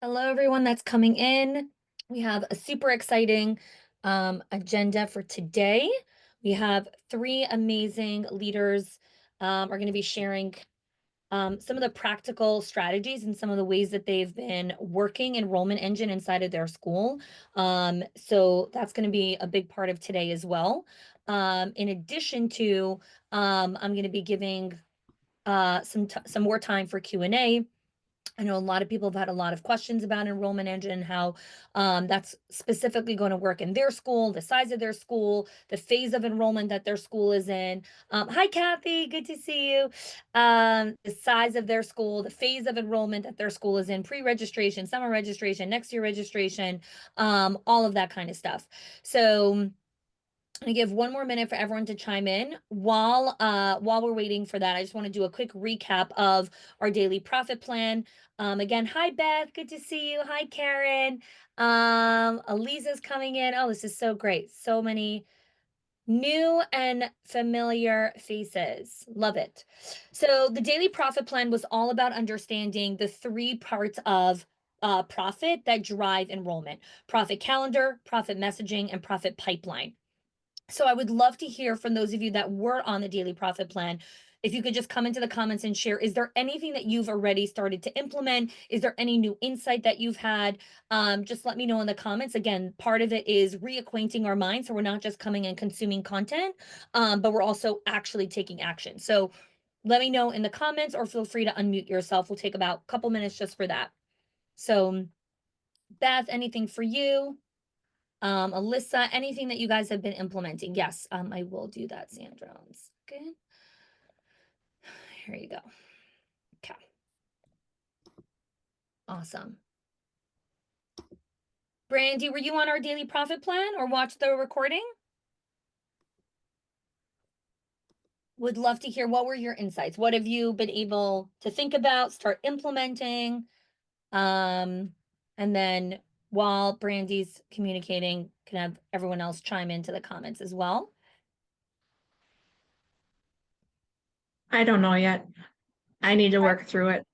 Hello, everyone that's coming in. We have a super exciting agenda for today. We have three amazing leaders are going to be sharing some of the practical strategies and some of the ways that they've been working enrollment engine inside of their school. So that's going to be a big part of today as well. In addition to, I'm going to be giving some more time for Q&A. I know a lot of people have had a lot of questions about enrollment engine, how that's specifically going to work in their school, the size of their school, the phase of enrollment that their school is in. Hi, Kathy, good to see you. The size of their school, the phase of enrollment that their school is in, pre-registration, summer registration, next year registration, all of that kind of stuff. So I'm gonna give one more minute for everyone to chime in. While we're waiting for that, I just want to do a quick recap of our daily profit plan. Again, hi Beth, good to see you. Hi Karen. Eliza's coming in. Oh, this is so great. So many new and familiar faces. Love it. So the daily profit plan was all about understanding the three parts of profit that drive enrollment: profit calendar, profit messaging, and profit pipeline. So I would love to hear from those of you that were on the daily profit plan. If you could just come into the comments and share, is there anything that you've already started to implement? Is there any new insight that you've had? Just let me know in the comments. Again, part of it is reacquainting our minds. So we're not just coming and consuming content, but we're also actually taking action. So let me know in the comments or feel free to unmute yourself. We'll take about a couple minutes just for that. So Beth, anything for you? Alyssa, anything that you guys have been implementing? Yes, I will do that, Sandra. Okay. Here you go. Okay. Awesome. Brandy, were you on our daily profit plan or watch the recording? Would love to hear, what were your insights? What have you been able to think about, start implementing? And then while Brandy's communicating, can have everyone else chime into the comments as well. I don't know yet. I need to work through it.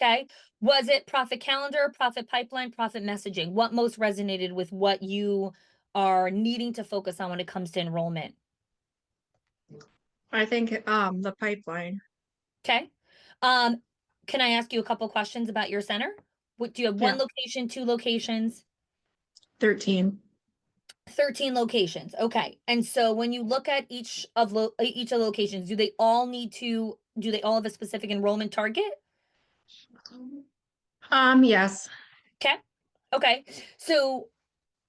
Okay. Was it profit calendar, profit pipeline, profit messaging? What most resonated with what you are needing to focus on when it comes to enrollment? I think the pipeline. Okay. Can I ask you a couple questions about your center? What do you have, one Yeah, location, two locations? 13. 13 locations. Okay. And so when you look at each of the locations, do they all have a specific enrollment target? Yes. Okay. Okay. So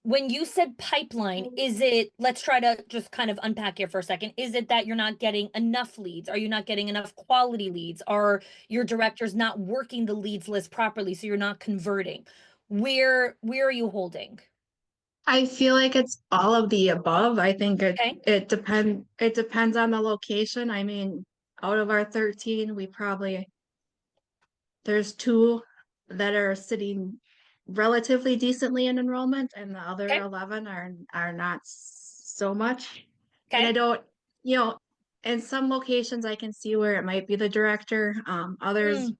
when you said pipeline, is it, let's try to just kind of unpack here for a second. Is it that you're not getting enough leads? Are you not getting enough quality leads? Are your directors not working the leads list properly, so you're not converting? Where are you holding? I feel like it's all of the above. I think it Okay. it depends on the location. I mean, out of our 13, there's two that are sitting relatively decently in enrollment, and the other Okay. 11 are not so much. And I Okay. don't, you know, in some locations I can see where it might be the director. Others Mm,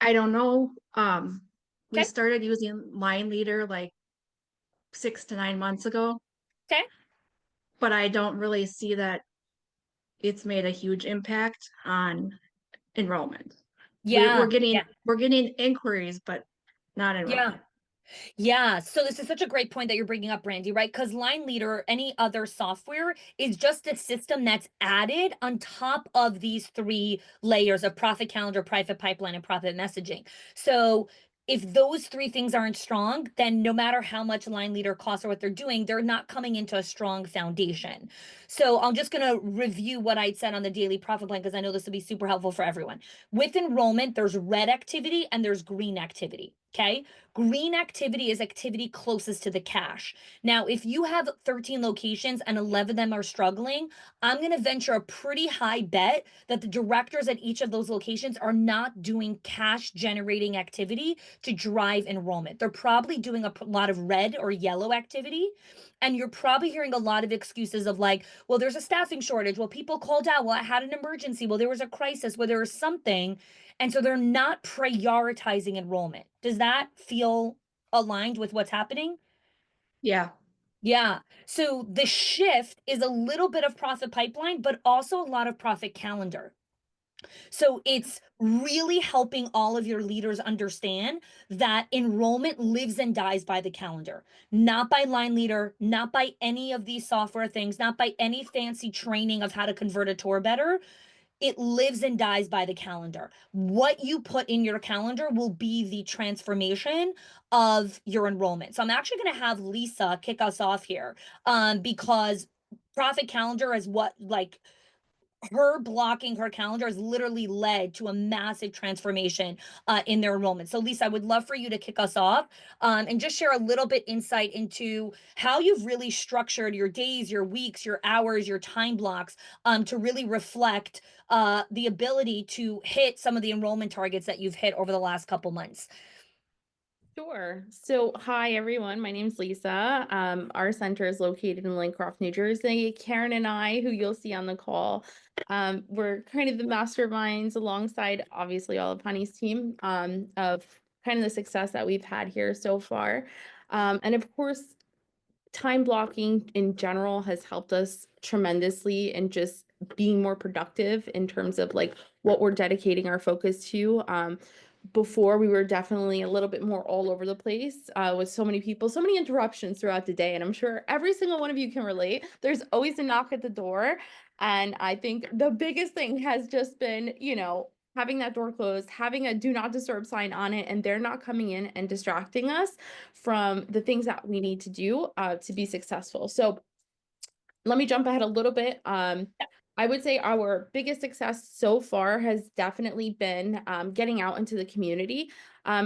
I don't know. We okay. started using Line Leader like 6 to 9 months ago, Okay. but I don't really see that it's made a huge impact on enrollment. We're Yeah. getting Yeah. we're getting inquiries, but not Yeah. enrollment. Yeah, so this is such a great point that you're bringing up, Brandy, right? Because Line Leader or any other software is just a system that's added on top of these three layers of profit calendar, profit pipeline, and profit messaging. So if those three things aren't strong, then no matter how much Line Leader costs or what they're doing, they're not coming into a strong foundation. So I'm just going to review what I said on the daily profit plan because I know this will be super helpful for everyone. With enrollment, there's red activity and there's green activity. Okay. Green activity is activity closest to the cash. Now, if you have 13 locations and 11 of them are struggling, I'm going to venture a pretty high bet that the directors at each of those locations are not doing cash generating activity to drive enrollment. They're probably doing a lot of red or yellow activity. And you're probably hearing a lot of excuses of like, well, there's a staffing shortage. Well, people called out. Well, I had an emergency. Well, there was a crisis. Well, there was something. And so they're not prioritizing enrollment. Does that feel aligned with what's happening? Yeah, Yeah. So the shift is a little bit of profit pipeline, but also a lot of profit calendar. So it's really helping all of your leaders understand that enrollment lives and dies by the calendar, not by line leader, not by any of these software things, not by any fancy training of how to convert a tour better. It lives and dies by the calendar. What you put in your calendar will be the transformation of your enrollment. So I'm actually going to have Lisa kick us off here, because profit calendar is what, like, her blocking her calendar has literally led to a massive transformation in their enrollment. So, Lisa, I would love for you to kick us off, and just share a little bit insight into how you've really structured your days, your weeks, your hours, your time blocks, to really reflect the ability to hit some of the enrollment targets that you've hit over the last couple months. Sure. So, hi everyone. My name's Lisa. Our center is located in Lancroft, New Jersey. Karen and I, who you'll see on the call, we're kind of the masterminds alongside, obviously, all of Honey's team, of kind of the success that we've had here so far. And of course, time blocking in general has helped us tremendously in just being more productive in terms of like what we're dedicating our focus to. Before we were definitely a little bit more all over the place with so many people, so many interruptions throughout the day. And I'm sure every single one of you can relate. There's always a knock at the door. And I think the biggest thing has just been, having that door closed, having a do not disturb sign on it, and they're not coming in and distracting us from the things that we need to do to be successful. So let me jump ahead a little bit. I would say our biggest success so far has definitely been getting out into the community.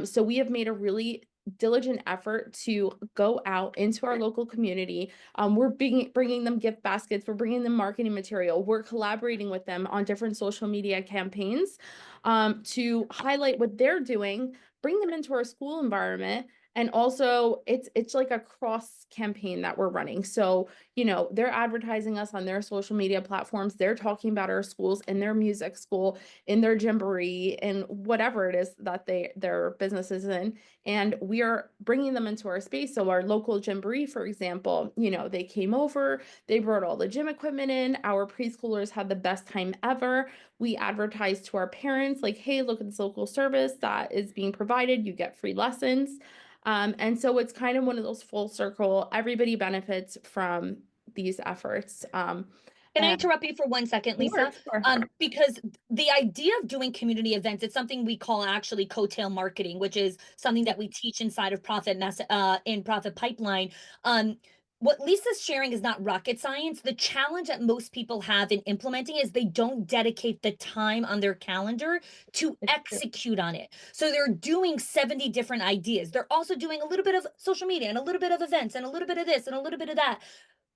So we have made a really diligent effort to go out into our local community. We're bringing them gift baskets. We're bringing them marketing material. We're collaborating with them on different social media campaigns to highlight what they're doing, bring them into our school environment. And also, it's like a cross campaign that we're running. So they're advertising us on their social media platforms. They're talking about our schools in their music school, in their jamboree, and whatever it is that their business is in. And we are bringing them into our space. So our local jamboree, for example, they came over, they brought all the gym equipment in. Our preschoolers had the best time ever. We advertised to our parents like, hey, look at this local service that is being provided. You get free lessons. And so it's kind of one of those full circle, everybody benefits from these efforts. Can I And interrupt you for 1 second, sure, Lisa? sure. Because the idea of doing community events, it's something we call actually coattail marketing, which is something that we teach inside of in Profit Pipeline. What Lisa's sharing is not rocket science. The challenge that most people have in implementing is they don't dedicate the time on their calendar to It's true. execute on it. So they're doing 70 different ideas. They're also doing a little bit of social media and a little bit of events and a little bit of this and a little bit of that,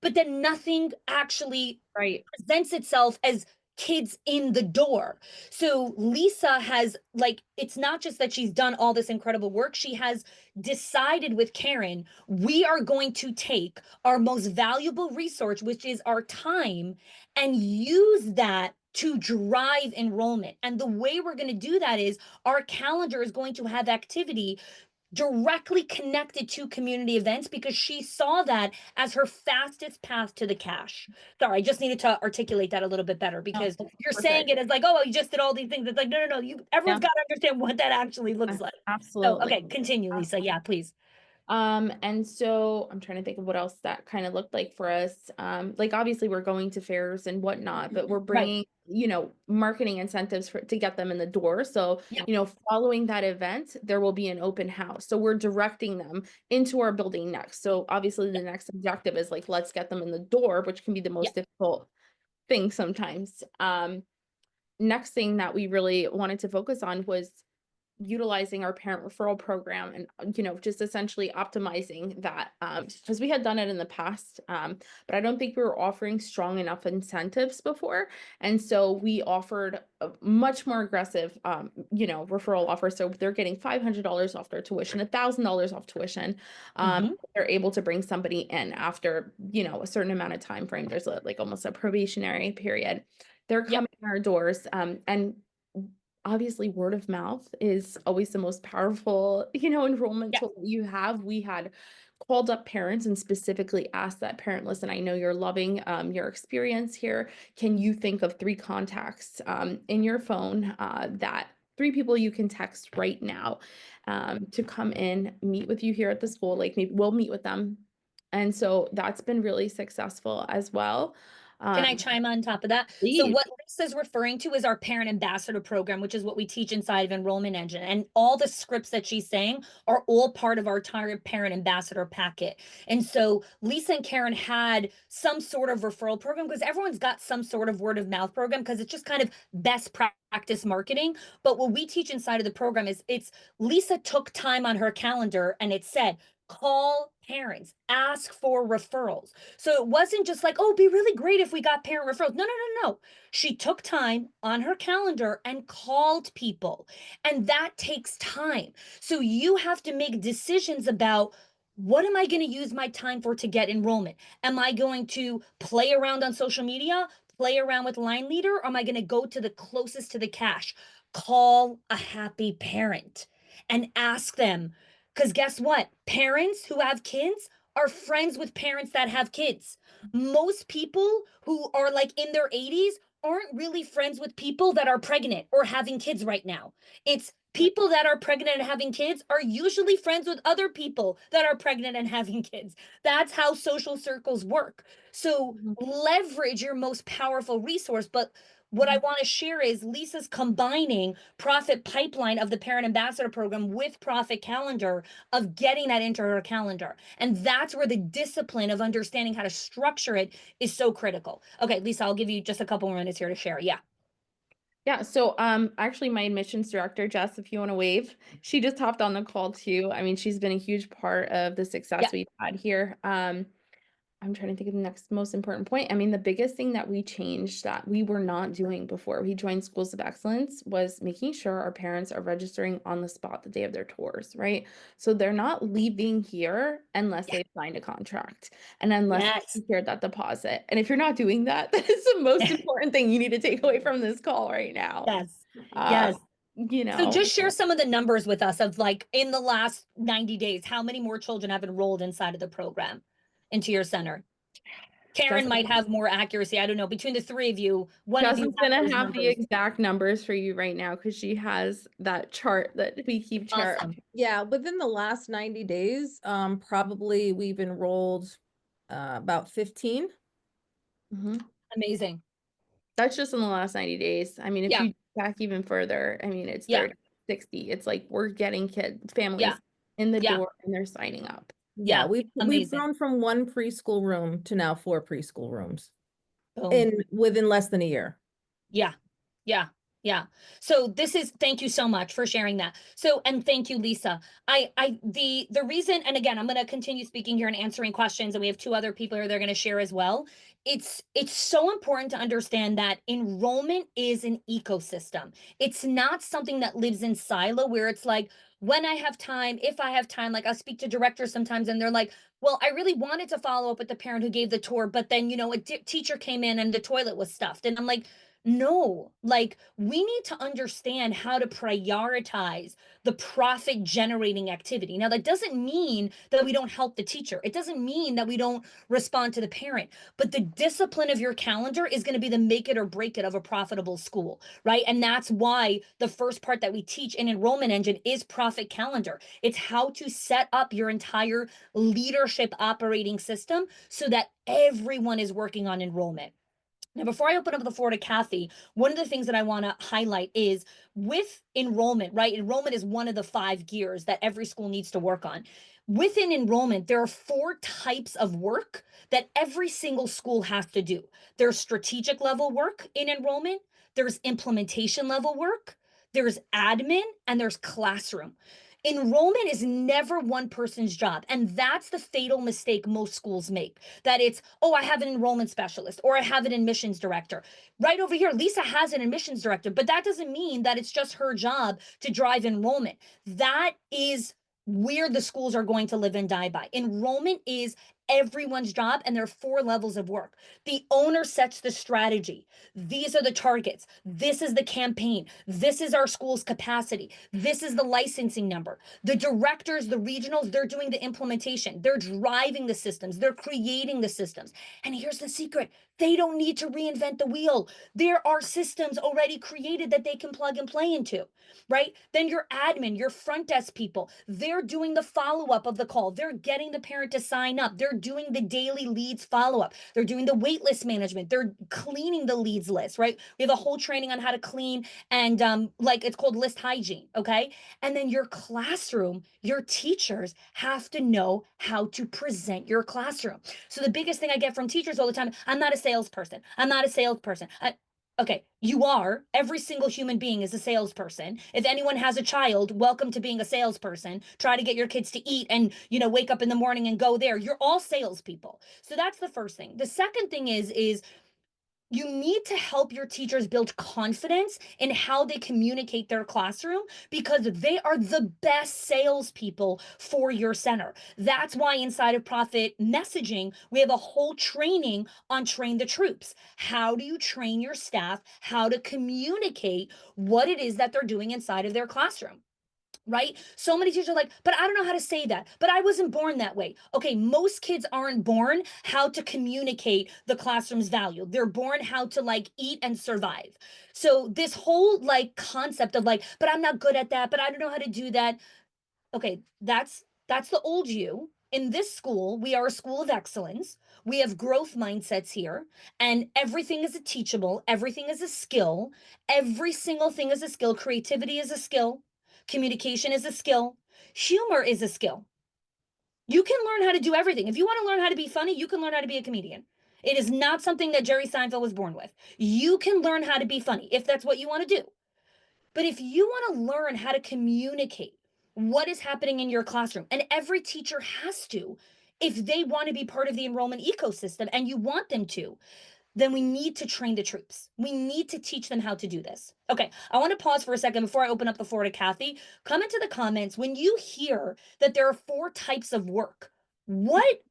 but then nothing actually Right. presents itself as kids in the door. So Lisa has, like, it's not just that she's done all this incredible work, she has decided with Karen, we are going to take our most valuable resource, which is our time, and use that to drive enrollment. And the way we're going to do that is our calendar is going to have activity directly connected to community events because she saw that as her fastest path to the cash. Sorry, I just needed to articulate that a little bit better No, because that's you're saying perfect. it as like, oh, you just did all these things. It's like, no, no, no. Everyone's Yeah, got to understand what that actually looks like. So, absolutely. okay, continue, Lisa. Yeah, please. And so I'm trying to think of what else that kind of looked like for us. Like obviously we're going to fairs and whatnot, but we're Right. bringing, marketing incentives to get them in the door. So, Yeah. following that event, there will be an open house. So we're directing them into our building next. So obviously the next objective is like, let's get them in the door, which can be the Yeah. most difficult thing sometimes. Next thing that we really wanted to focus on was utilizing our parent referral program and just essentially optimizing that because we had done it in the past, but I don't think we were offering strong enough incentives before, and so we offered a much more aggressive referral offer. So they're getting $500 off their tuition, $1,000 off tuition. Hmm. They're able to bring somebody in after a certain amount of time frame. There's like almost a probationary period. They're Yep. coming to our doors, and obviously word of mouth is always the most powerful, enrollment Yes. tool that you have. We had called up parents and specifically asked that parent, listen, I know you're loving your experience here. Can you think of 3 contacts in your phone that 3 people you can text right now to come in, meet with you here at the school? Like maybe we'll meet with them. And so that's been really successful as well. Can I Um, chime on top of that? So Please. what Lisa's referring to is our parent ambassador program, which is what we teach inside of Enrollment Engine. And all the scripts that she's saying are all part of our entire parent ambassador packet. And so Lisa and Karen had some sort of referral program because everyone's got some sort of word of mouth program because it's just kind of best practice marketing. But what we teach inside of the program is it's Lisa took time on her calendar and it said, call parents, ask for referrals. So it wasn't just like, oh, it'd be really great if we got parent referrals. No, no, no, no. She took time on her calendar and called people. And that takes time. So you have to make decisions about what am I going to use my time for to get enrollment? Am I going to play around on social media, play around with line leader, or am I going to go to the closest to the cash? Call a happy parent and ask them. Because guess what? Parents who have kids are friends with parents that have kids. Most people who are like in their 80s aren't really friends with people that are pregnant or having kids right now. It's people that are pregnant and having kids are usually friends with other people that are pregnant and having kids. That's how social circles work. So Mhm. leverage your most powerful resource. But what I want to share is Lisa's combining Profit Pipeline of the Parent Ambassador Program with Profit Calendar of getting that into her calendar. And that's where the discipline of understanding how to structure it is so critical. Okay, Lisa, I'll give you just a couple more minutes here to share. Yeah. Yeah, so actually my admissions director, Jess, if you want to wave, she just hopped on the call too. I mean, she's been a huge part of the Yeah. success we've had here. I'm trying to think of the next most important point. I mean, the biggest thing that we changed that we were not doing before we joined Schools of Excellence was making sure our parents are registering on the spot the day of their tours, right? So they're not leaving here unless Yeah. they've signed a contract and unless Yes. they secured that deposit. And if you're not doing that, that is the most important thing you need to take away from this call right now. Yes. Um, Yes. you So know, just share some of the numbers with us of like in the last 90 days, how many more children have enrolled inside of the program into your center? Jess Karen might have more accuracy. I don't know. Between the three of you, one of Jess you is have gonna those have the numbers. exact numbers for you right now because she has that chart that we keep track. Awesome. Yeah, within the last 90 days, probably we've enrolled about 15. Mhm. Amazing. That's just in the last 90 days. I mean, if Yeah. you back even further, I mean, it's Yeah. 30, 60. It's like we're getting Yeah. families in the Yeah. door and they're signing up. Yeah, Yeah. we've Amazing. grown from 1 preschool room to now 4 preschool rooms Boom. in within less than a year. Yeah. Yeah. Yeah. So this is thank you so much for sharing that. So and thank you, Lisa. The reason, and again, I'm gonna continue speaking here and answering questions, and we have two other people here they're gonna share as well. It's so important to understand that enrollment is an ecosystem. It's not something that lives in silo where it's like when I have time, if I have time, like I'll speak to directors sometimes and they're like, well, I really wanted to follow up with the parent who gave the tour, but then, a teacher came in and the toilet was stuffed. And I'm like, no, like we need to understand how to prioritize the profit generating activity. Now, that doesn't mean that we don't help the teacher. It doesn't mean that we don't respond to the parent, but the discipline of your calendar is going to be the make it or break it of a profitable school, right? And that's why the first part that we teach in Enrollment Engine is profit calendar. It's how to set up your entire leadership operating system so that everyone is working on enrollment. Now, before I open up the floor to Kathy, one of the things that I want to highlight is with enrollment, right? Enrollment is one of the 5 gears that every school needs to work on. Within enrollment, there are 4 types of work that every single school has to do. There's strategic level work in enrollment, there's implementation level work, there's admin, and there's classroom. Enrollment is never one person's job. And that's the fatal mistake most schools make that it's, oh, I have an enrollment specialist or I have an admissions director. Right over here, Lisa has an admissions director, but that doesn't mean that it's just her job to drive enrollment. That is where the schools are going to live and die by. Enrollment is everyone's job, and there are 4 levels of work. The owner sets the strategy. These are the targets. This is the campaign. This is our school's capacity. This is the licensing number. The directors, the regionals, they're doing the implementation. They're driving the systems. They're creating the systems. And here's the secret. They don't need to reinvent the wheel. There are systems already created that they can plug and play into, right? Then your admin, your front desk people, they're doing the follow-up of the call. They're getting the parent to sign up. They're doing the daily leads follow-up. They're doing the wait list management. They're cleaning the leads list, right? We have a whole training on how to clean and like it's called list hygiene, okay? And then your classroom, your teachers have to know how to present your classroom. So the biggest thing I get from teachers all the time, I'm not a salesperson. I'm not a salesperson. Okay, you are. Every single human being is a salesperson. If anyone has a child, welcome to being a salesperson. Try to get your kids to eat and, wake up in the morning and go there. You're all salespeople. So that's the first thing. The second thing is you need to help your teachers build confidence in how they communicate their classroom because they are the best salespeople for your center. That's why inside of Profit Messaging, we have a whole training on Train the Troops. How do you train your staff how to communicate what it is that they're doing inside of their classroom? Right? So many teachers are like, but I don't know how to say that. But I wasn't born that way. Okay, most kids aren't born how to communicate the classroom's value. They're born how to like eat and survive. So this whole like concept of like, but I'm not good at that, but I don't know how to do that. Okay, that's the old you. In this school, we are a school of excellence. We have growth mindsets here, and everything is a teachable, everything is a skill. Every single thing is a skill. Creativity is a skill. Communication is a skill. Humor is a skill. You can learn how to do everything. If you want to learn how to be funny, you can learn how to be a comedian. It is not something that Jerry Seinfeld was born with. You can learn how to be funny if that's what you want to do. But if you want to learn how to communicate what is happening in your classroom, and every teacher has to, if they want to be part of the enrollment ecosystem and you want them to, then we need to train the troops. We need to teach them how to do this. Okay, I want to pause for a second before I open up the floor to Kathy. Come into the comments when you hear that there are 4 types of work. What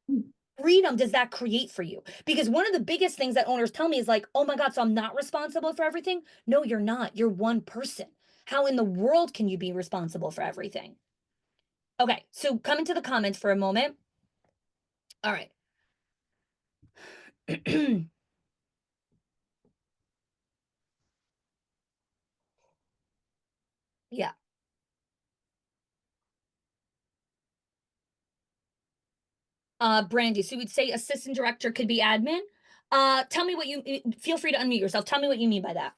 freedom does that create for you? Because one of the biggest things that owners tell me is like, oh my God, so I'm not responsible for everything? No, you're not. You're one person. How in the world can you be responsible for everything? Okay, so come into the comments for a moment. All right. Yeah. Brandy, so we'd say assistant director could be admin. Tell me what feel free to unmute yourself. Tell me what you mean by that.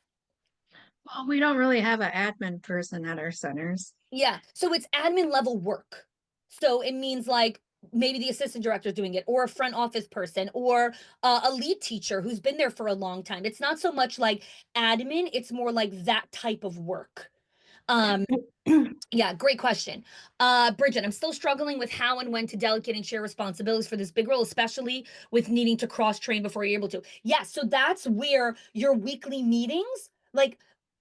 Well, we don't really have an admin person at our centers. Yeah, so it's admin level work. So it means like maybe the assistant director is doing it, or a front office person, or a lead teacher who's been there for a long time. It's not so much like admin, it's more like that type of work. Yeah, great question. Bridget, I'm still struggling with how and when to delegate and share responsibilities for this big role, especially with needing to cross-train before you're able to. Yeah, so that's where your weekly meetings, like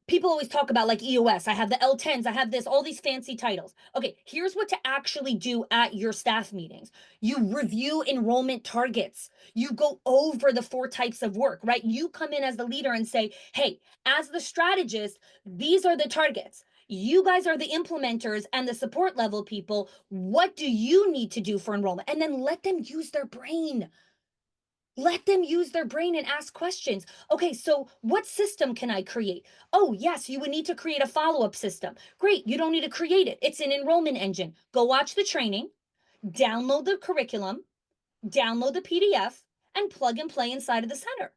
people always talk about like EOS, I have the L10s, I have this, all these fancy titles. Okay, here's what to actually do at your staff meetings. You review enrollment targets. You go over the 4 types of work, right? You come in as the leader and say, hey, as the strategist, these are the targets. You guys are the implementers and the support level people. What do you need to do for enrollment? And then let them use their brain. Let them use their brain and ask questions. Okay, so what system can I create? Oh, yes, you would need to create a follow-up system. Great, you don't need to create it. It's an enrollment engine. Go watch the training, download the curriculum, download the PDF, and plug and play inside of the center.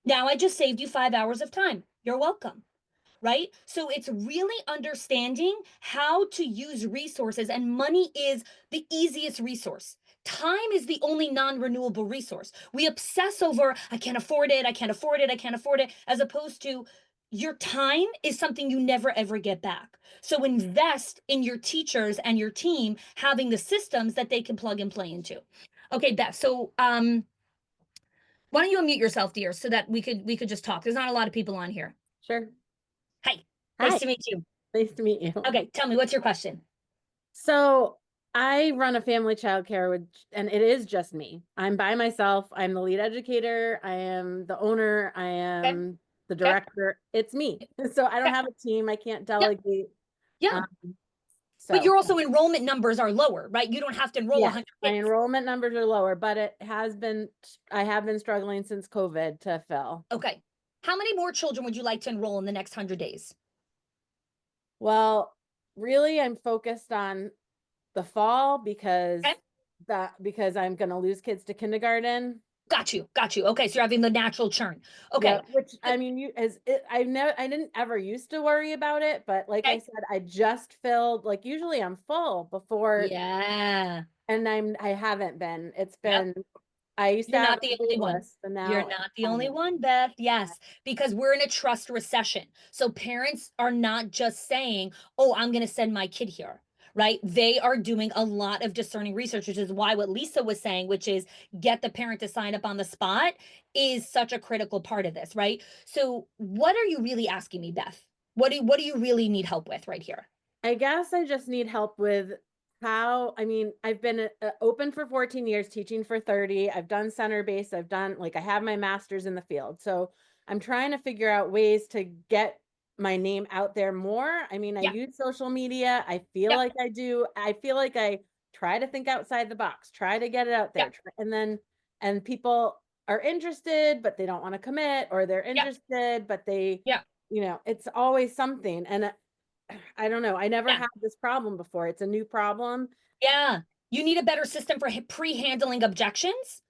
Now I just saved you 5 hours of time. You're welcome. Right? So it's really understanding how to use resources, and money is the easiest resource. Time is the only non-renewable resource. We obsess over, I can't afford it, I can't afford it, I can't afford it, as opposed to your time is something you never ever get back. So invest in your teachers and your team having the systems that they can plug and play into. Okay, Beth, so why don't you unmute yourself, dear, so that we could just talk. There's not a lot of people on here. Sure. Hi, Hi. nice to meet you. Nice to meet you. Okay, tell me, what's your question? So I run a family childcare and it is just me. I'm by myself. I'm the lead educator. I am the owner. I Okay. am the Okay. director. It's me. So I don't Okay. have a team. I can't Yeah. delegate. Yeah. Um, But so your also enrollment numbers are lower, right? You don't have to enroll yeah, 100 my kids. enrollment numbers are lower, but I have been struggling since COVID to fill. Okay. How many more children would you like to enroll in the next 100 days? Well, really, I'm focused on the fall Okay. because I'm going to lose kids to kindergarten. Got you. Got you. Okay. So you're having the natural churn. Okay. Yeah, which I mean, I didn't ever used to worry about it, but like I Okay. said, I just filled, like usually I'm full before, Yeah. and I haven't been. It's Yep. been, I used to You're have not a the only wait one. list, and You're now not the I only haven't. one, Beth. Yes, because we're in a trust recession. So parents are not just saying, oh, I'm going to send my kid here, right? They are doing a lot of discerning research, which is why what Lisa was saying, which is get the parent to sign up on the spot, is such a critical part of this, right? So what are you really asking me, Beth? What do you really need help with right here? I guess I just need help with I mean, I've been open for 14 years, teaching for 30. I've done center base. I have my master's in the field. So I'm trying to figure out ways to get my name out there more. I mean, I Yeah. use social media. I feel Yeah. like I do. I feel like I try to think outside the box, try to get it out Yeah. there. And people are interested, but they don't want to commit, or they're Yeah. interested, but Yeah. it's always something. And I don't know. I never Yeah. had this problem before. It's a new problem. Yeah. You need a better system for pre-handling objections.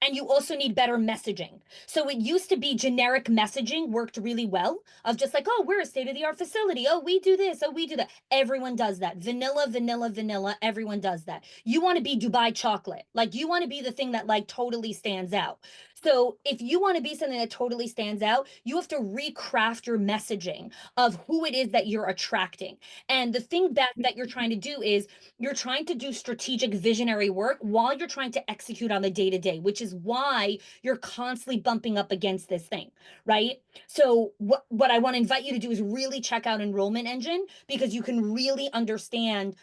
And you also need better messaging. So it used to be generic messaging worked really well of just like, oh, we're a state-of-the-art facility. Oh, we do this. Oh, we do that. Everyone does that. Vanilla, vanilla, vanilla. Everyone does that. You want to be Dubai chocolate. Like you want to be the thing that like totally stands out. So if you want to be something that totally stands out, you have to recraft your messaging of who it is that you're attracting. And the thing, Beth, that you're trying to do is you're trying to do strategic visionary work while you're trying to execute on the day to day, which is why you're constantly bumping up against this thing, right? So what I want to invite you to do is really check out Enrollment Engine because you can really understand,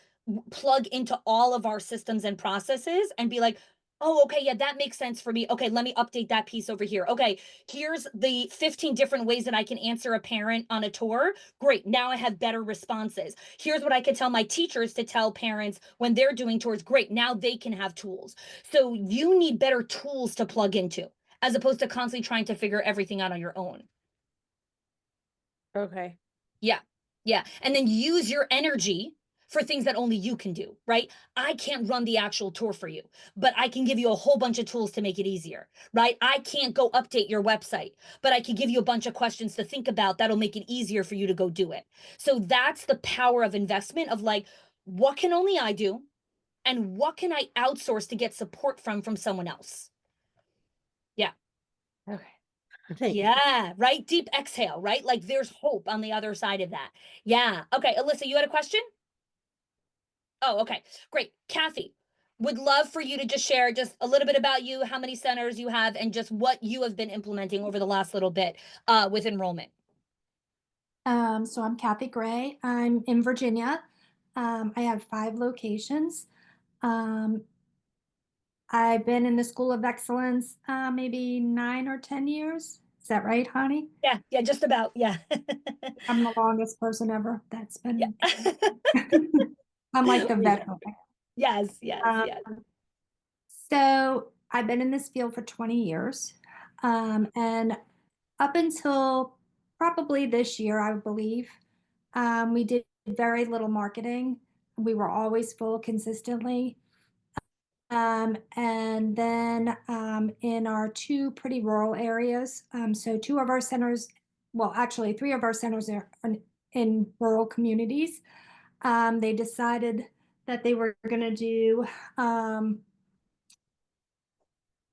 plug into all of our systems and processes and be like, oh, okay, yeah, that makes sense for me. Okay, let me update that piece over here. Okay, here's the 15 different ways that I can answer a parent on a tour. Great, now I have better responses. Here's what I can tell my teachers to tell parents when they're doing tours. Great, now they can have tools. So you need better tools to plug into as opposed to constantly trying to figure everything out on your own. Okay. Yeah. Yeah. And then use your energy for things that only you can do, right? I can't run the actual tour for you, but I can give you a whole bunch of tools to make it easier, right? I can't go update your website, but I can give you a bunch of questions to think about that'll make it easier for you to go do it. So that's the power of investment of like, what can only I do? And what can I outsource to get support from someone else? Yeah. Okay. Thanks. Yeah, right. Deep exhale, right? Like there's hope on the other side of that. Yeah. Okay, Alyssa, you had a question? Oh, okay. Great. Kathy, would love for you to just share just a little bit about you, how many centers you have, and just what you have been implementing over the last little bit with enrollment. So I'm Kathy Gray. I'm in Virginia. I have 5 locations. Um, I've been in the School of Excellence maybe 9 or 10 years. Is that right, honey? Yeah, yeah, just about. Yeah. I'm the longest person ever that's been. Yeah. I'm like the veteran. Yes, yes, Um, yes. so I've been in this field for 20 years. And up until probably this year, I believe, we did very little marketing. We were always full consistently. And then in our 2 pretty rural areas, so 2 of our centers, well, actually 3 of our centers are in rural communities. They decided that they were going to do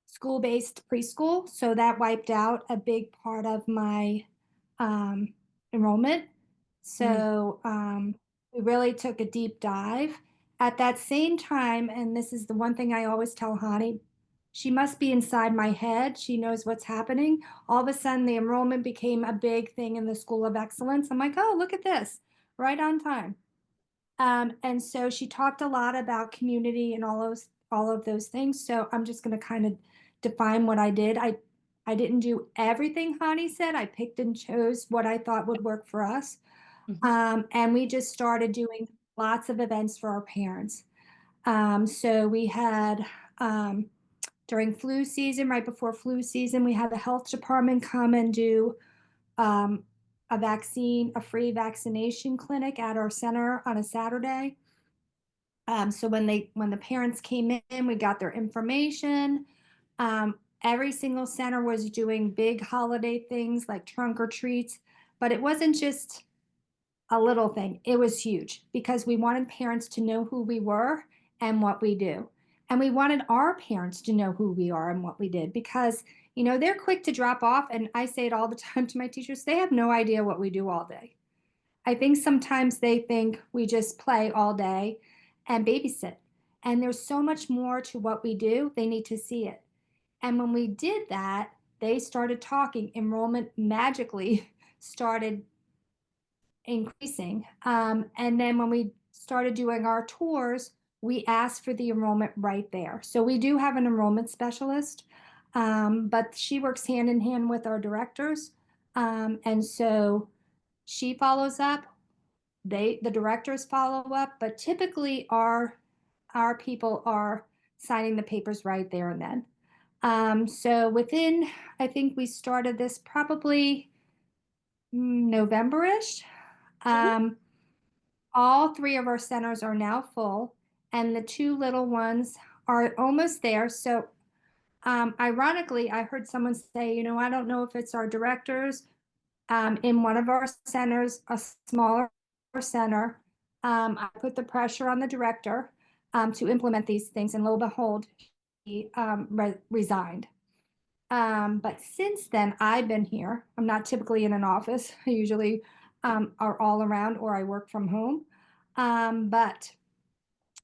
school-based preschool. So that wiped out a big part of my enrollment. So we really took a deep dive. At that same time, and this is the one thing I always tell Hani, she must be inside my head. She knows what's happening. All of a sudden, the enrollment became a big thing in the School of Excellence. I'm like, oh, look at this, right on time. And so she talked a lot about community and all of those things. So I'm just going to kind of define what I did. I didn't do everything Hani said. I picked and chose what I thought would work for us. And we just started doing lots of events for our parents. So we had during flu season, right before flu season, we had the health department come and do a free vaccination clinic at our center on a Saturday. So when the parents came in, we got their information. Every single center was doing big holiday things like trunk or treats, but it wasn't just a little thing. It was huge because we wanted parents to know who we were and what we do. And we wanted our parents to know who we are and what we did because, they're quick to drop off. And I say it all the time to my teachers, they have no idea what we do all day. I think sometimes they think we just play all day and babysit. And there's so much more to what we do. They need to see it. And when we did that, they started talking. Enrollment magically started increasing. And then when we started doing our tours, we asked for the enrollment right there. So we do have an enrollment specialist, but she works hand in hand with our directors. And so she follows up, the directors follow up, but typically our people are signing the papers right there and then. So I think we started this probably November-ish. All three of our centers are now full, and the two little ones are almost there. So, ironically, I heard someone say, I don't know if it's our directors in one of our centers, a smaller center. I put the pressure on the director to implement these things, and lo and behold, he resigned. But since then, I've been here. I'm not typically in an office. I usually are all around or I work from home. But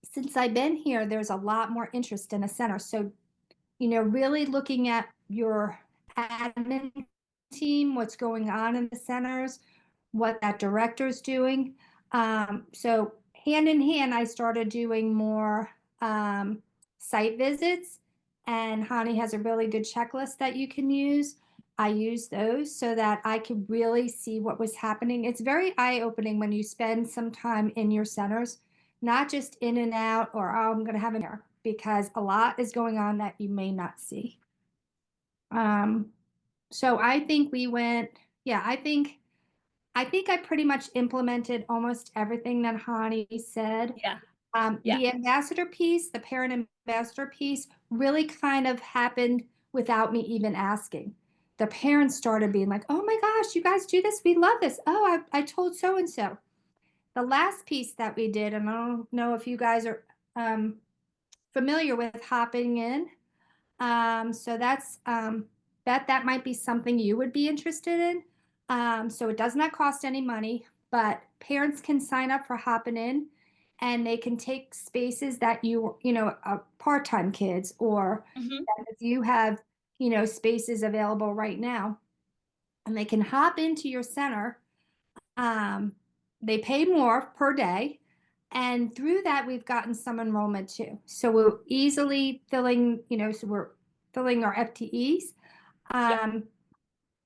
since I've been here, there's a lot more interest in a center. So, really looking at your admin team, what's going on in the centers, what that director's doing. So hand in hand, I started doing more site visits, and Hani has a really good checklist that you can use. I use those so that I could really see what was happening. It's very eye-opening when you spend some time in your centers, not just in and out or, oh, I'm going to have an error, because a lot is going on that you may not see. So I think I think I pretty much implemented almost everything that Hani said. Yeah. The ambassador piece, the parent ambassador piece, really kind of happened without me even asking. The parents started being like, oh my gosh, you guys do this? We love this. Oh, I told so and so. The last piece that we did, and I don't know if you guys are familiar with hopping in. So that might be something you would be interested in. So it does not cost any money, but parents can sign up for hopping in, and they can take spaces that part-time kids, or if you have, spaces available right now, and they can hop into your center. They pay more per day. And through that, we've gotten some enrollment too. So we're easily filling, so we're filling our FTEs.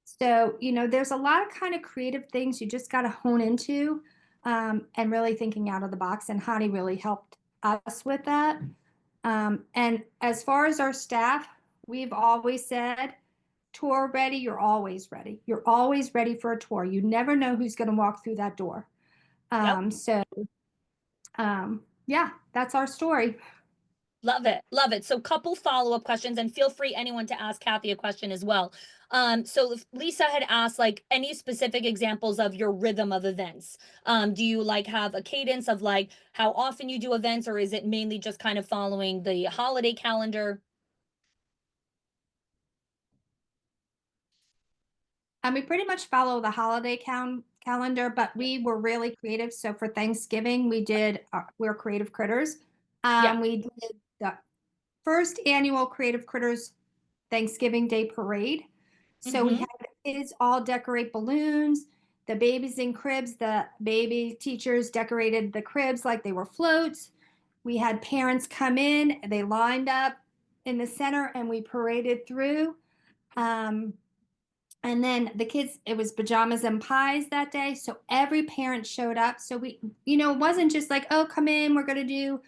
So, there's a lot of kind of creative things you just got to hone into, and really thinking out of the box. And Hani really helped us with that. And as far as our staff, we've always said, tour ready, you're always ready. You're always ready for a tour. You never know who's going to walk through that door. So, yeah, that's our story. Love it. Love it. So couple follow-up questions, and feel free anyone to ask Kathy a question as well. So if Lisa had asked like any specific examples of your rhythm of events. Do you like have a cadence of like how often you do events, or is it mainly just kind of following the holiday calendar? We pretty much follow the holiday calendar, but we were really creative. So for Thanksgiving, we're Creative Critters. We did the first annual Creative Critters Thanksgiving Day Parade. So we had kids all decorate balloons. the babies in cribs, the baby teachers decorated the cribs like they were floats. We had parents come in, they lined up in the center, and we paraded through. And then the kids, it was pajamas and pies that day. So every parent showed up. So we, it wasn't just like, oh, come in, we're going to do,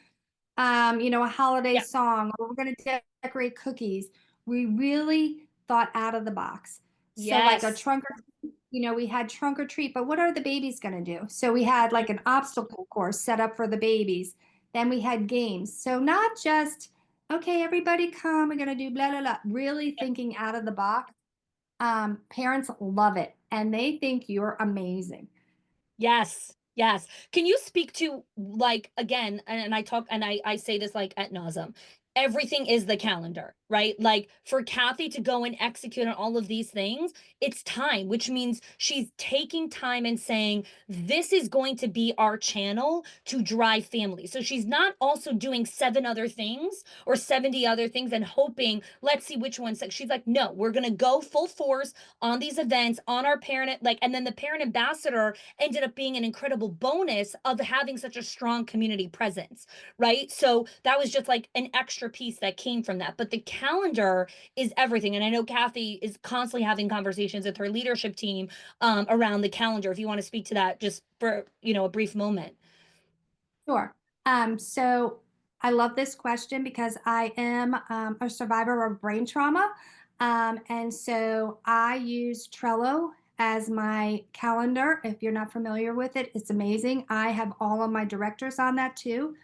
a holiday Yeah. song, or we're going to decorate cookies. We really thought out of the box. So like a Yes. trunk or we had trunk or treat, but what are the babies going to do? So we had like an obstacle course set up for the babies. Then we had games. So not just, okay, everybody come, we're going to do blah, blah, blah, really thinking out of the box. Parents love it and they think you're amazing. Yes. Yes. Can you speak to, like, again, and I talk and I say this like at nauseam. Everything is the calendar, right? Like for Kathy to go and execute on all of these things, it's time, which means she's taking time and saying, this is going to be our channel to drive family. So she's not also doing 7 other things or 70 other things and hoping, let's see which ones. She's like, no, we're going to go full force on these events, on our parent, like, and then the parent ambassador ended up being an incredible bonus of having such a strong community presence, right? So that was just like an extra piece that came from that. But the calendar is everything. And I know Kathy is constantly having conversations with her leadership team around the calendar. If you want to speak to that just for, a brief moment. Sure. So I love this question because I am a survivor of brain trauma. And so I use Trello as my calendar. If you're not familiar with it, it's amazing. I have all of my directors on that too.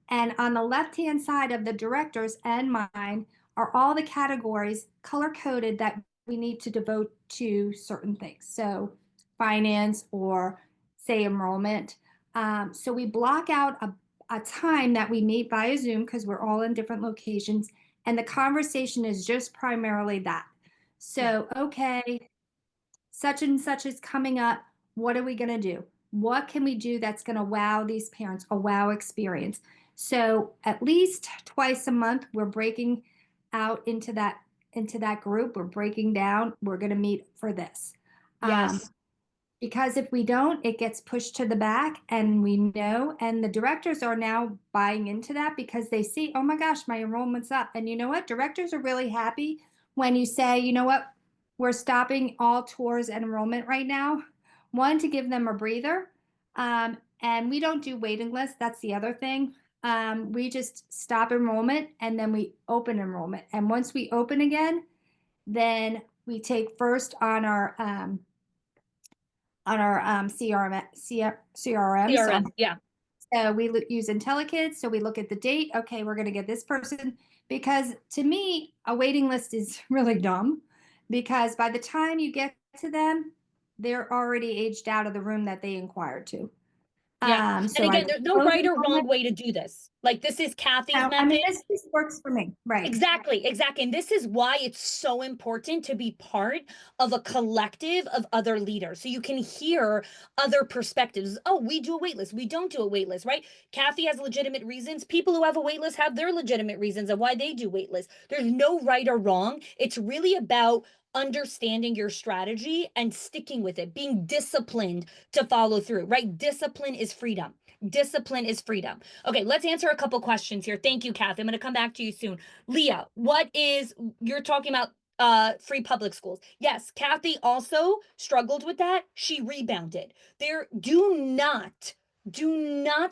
And on the left-hand side of the directors and mine are all the categories color coded that we need to devote to certain things. So finance or say enrollment. So we block out a time that we meet via Zoom because we're all in different locations. And the conversation is just primarily that. So, okay, such and such is coming up. What are we going to do? What can we do that's going to wow these parents, a wow experience? So at least twice a month, we're breaking out into that group. We're breaking down. We're going to meet for this. Yes. Because if we don't, it gets pushed to the back, and we know, and the directors are now buying into that because they see, oh my gosh, my enrollment's up. And you know what? Directors are really happy when you say, you know what, we're stopping all tours and enrollment right now. One, to give them a breather. And we don't do waiting lists. That's the other thing. We just stop enrollment and then we open enrollment. And once we open again, then we take first on our CRM. CRM. Yeah. So we use IntelliKids. So we look at the date. Okay, we're going to get this person, because to me, a waiting list is really dumb, because by the time you get to them, they're already aged out of the room that they inquired to. Yeah. So And I again, there's no close right or wrong enrollment. way to do this. Like, this is Kathy's I method. mean, this works for me, right? Exactly. And this is why it's so important to be part of a collective of other leaders. So you can hear other perspectives. Oh, we do a wait list. We don't do a wait list, right? Kathy has legitimate reasons. People who have a wait list have their legitimate reasons of why they do wait lists. There's no right or wrong. It's really about understanding your strategy and sticking with it, being disciplined to follow through, right? Discipline is freedom. Discipline is freedom. Okay, let's answer a couple questions here. Thank you, Kathy. I'm going to come back to you soon. Leah, you're talking about free public schools. Yes, Kathy also struggled with that. She rebounded. Do not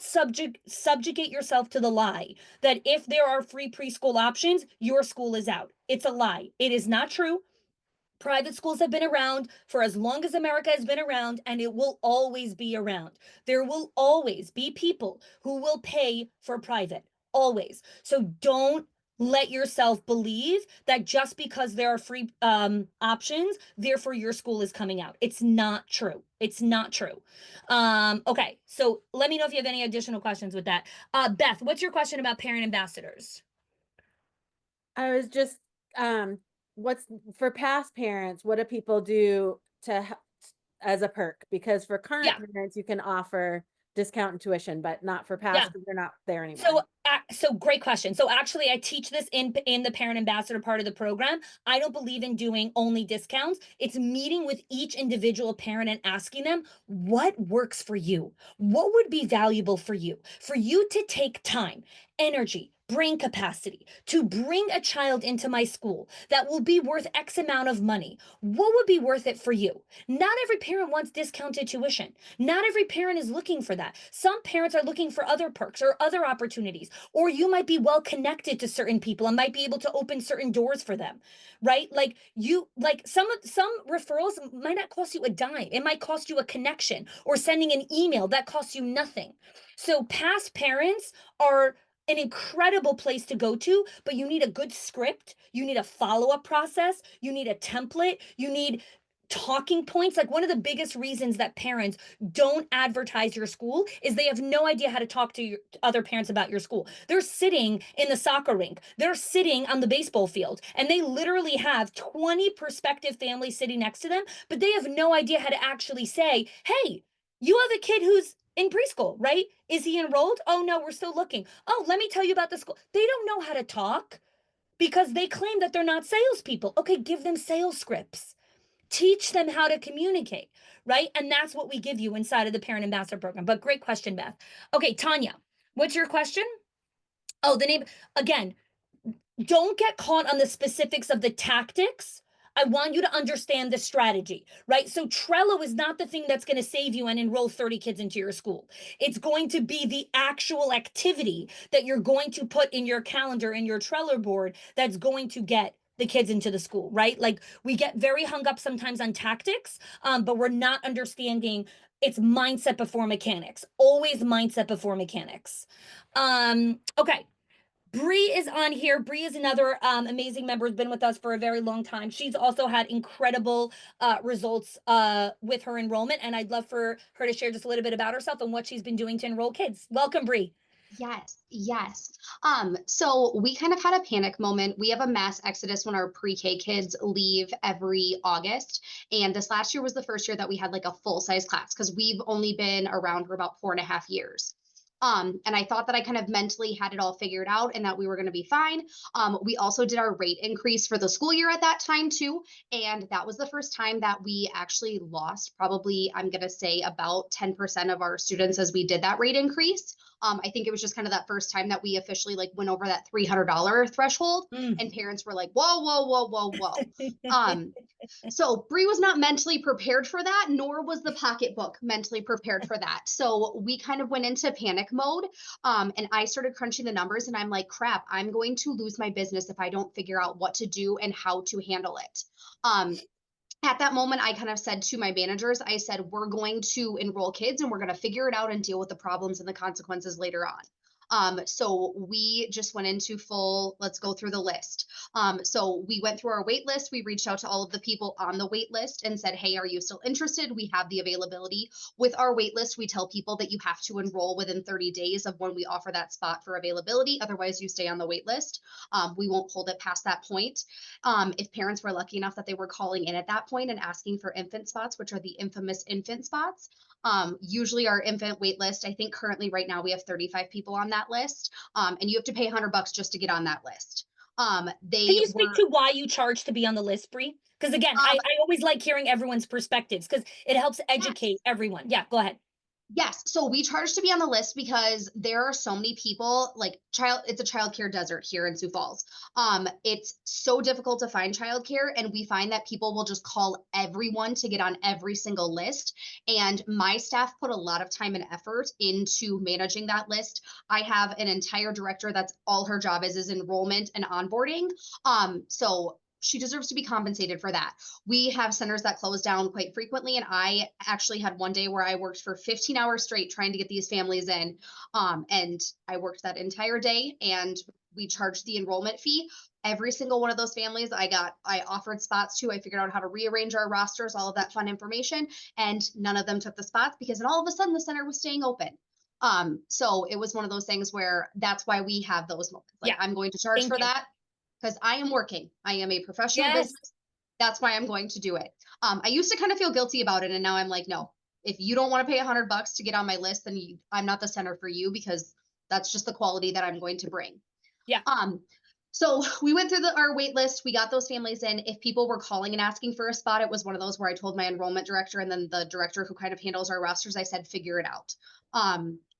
subjugate yourself to the lie that if there are free preschool options, your school is out. It's a lie. It is not true. Private schools have been around for as long as America has been around, and it will always be around. There will always be people who will pay for private, always. So don't let yourself believe that just because there are free options, therefore your school is coming out. It's not true. It's not true. Okay, so let me know if you have any additional questions with that. Beth, what's your question about parent ambassadors? I was just, what's for past parents, what do people do as a perk? Because for current parents, you can offer discount and tuition, but not for past, because they're not there anymore. So So great question. So actually, I teach this in the parent ambassador part of the program. I don't believe in doing only discounts. It's meeting with each individual parent and asking them what works for you, what would be valuable for you to take time, energy, brain capacity to bring a child into my school that will be worth X amount of money. What would be worth it for you? Not every parent wants discounted tuition. Not every parent is looking for that. Some parents are looking for other perks or other opportunities, or you might be well connected to certain people and might be able to open certain doors for them, right? Like some referrals might not cost you a dime. It might cost you a connection or sending an email that costs you nothing. So past parents are an incredible place to go to, but you need a good script, you need a follow-up process, you need a template, you need talking points. Like one of the biggest reasons that parents don't advertise your school is they have no idea how to talk to other parents about your school. They're sitting in the soccer rink, they're sitting on the baseball field, and they literally have 20 prospective families sitting next to them, but they have no idea how to actually say, hey, you have a kid who's in preschool, right? Is he enrolled? Oh no, we're still looking. Oh, let me tell you about the school. They don't know how to talk because they claim that they're not salespeople. Okay, give them sales scripts. Teach them how to communicate, right? And that's what we give you inside of the Parent Ambassador Program. But great question, Beth. Okay, Tanya, what's your question? Oh, the name, again, don't get caught on the specifics of the tactics. I want you to understand the strategy, right? So Trello is not the thing that's going to save you and enroll 30 kids into your school. It's going to be the actual activity that you're going to put in your calendar, in your Trello board, that's going to get the kids into the school, right? Like we get very hung up sometimes on tactics, but we're not understanding it's mindset before mechanics. Always mindset before mechanics. Okay. Bree is on here. Bree is another amazing member, has been with us for a very long time. She's also had incredible results with her enrollment, and I'd love for her to share just a little bit about herself and what she's been doing to enroll kids. Welcome, Bree. Yes, yes. So we kind of had a panic moment. We have a mass exodus when our pre-K kids leave every August. And this last year was the first year that we had like a full-size class because we've only been around for about 4.5 years. And I thought that I kind of mentally had it all figured out and that we were going to be fine. We also did our rate increase for the school year at that time too. And that was the first time that we actually lost probably, I'm going to say about 10% of our students as we did that rate increase. I think it was just kind of that first time that we officially like went over that $300 threshold and parents were like, whoa, whoa, whoa, whoa, whoa. So Bree was not mentally prepared for that, nor was the pocketbook mentally prepared for that. So we kind of went into panic mode, and I started crunching the numbers and I'm like, crap, I'm going to lose my business if I don't figure out what to do and how to handle it. At that moment, I kind of said to my managers, I said, we're going to enroll kids and we're going to figure it out and deal with the problems and the consequences later on. So we just went into full, let's go through the list. So we went through our wait list. We reached out to all of the people on the wait list and said, hey, are you still interested? We have the availability. With our wait list, we tell people that you have to enroll within 30 days of when we offer that spot for availability. Otherwise, you stay on the wait list. We won't hold it past that point. If parents were lucky enough that they were calling in at that point and asking for infant spots, which are the infamous infant spots, usually our infant wait list, I think currently right now we have 35 people on that list, and you have to pay $100 just to get on that list. Can you speak to why you charge to be on the list, Bree? Because again, I always like hearing everyone's perspectives because it helps educate everyone. Yeah, go ahead. Yes. So we charge to be on the list because there are so many people, like it's a childcare desert here in Sioux Falls. It's so difficult to find childcare, and we find that people will just call everyone to get on every single list. And my staff put a lot of time and effort into managing that list. I have an entire director that's all her job is enrollment and onboarding. So she deserves to be compensated for that. We have centers that close down quite frequently. And I actually had one day where I worked for 15 hours straight trying to get these families in. And I worked that entire day and we charged the enrollment fee. Every single one of those families I offered spots to. I figured out how to rearrange our rosters, all of that fun information. And none of them took the spots because then all of a sudden the center was staying open. So it was one of those things where that's why we have those moments. Like I'm going to charge for that. Because I am working. I am a professional business. That's why I'm going to do it. I used to kind of feel guilty about it. And now I'm like, no, if you don't want to pay $100 to get on my list, then I'm not the center for you because That's just the quality that I'm going to bring. Yeah. So we went through our wait list. We got those families in. If people were calling and asking for a spot, it was one of those where I told my enrollment director and then the director who kind of handles our rosters, I said, figure it out.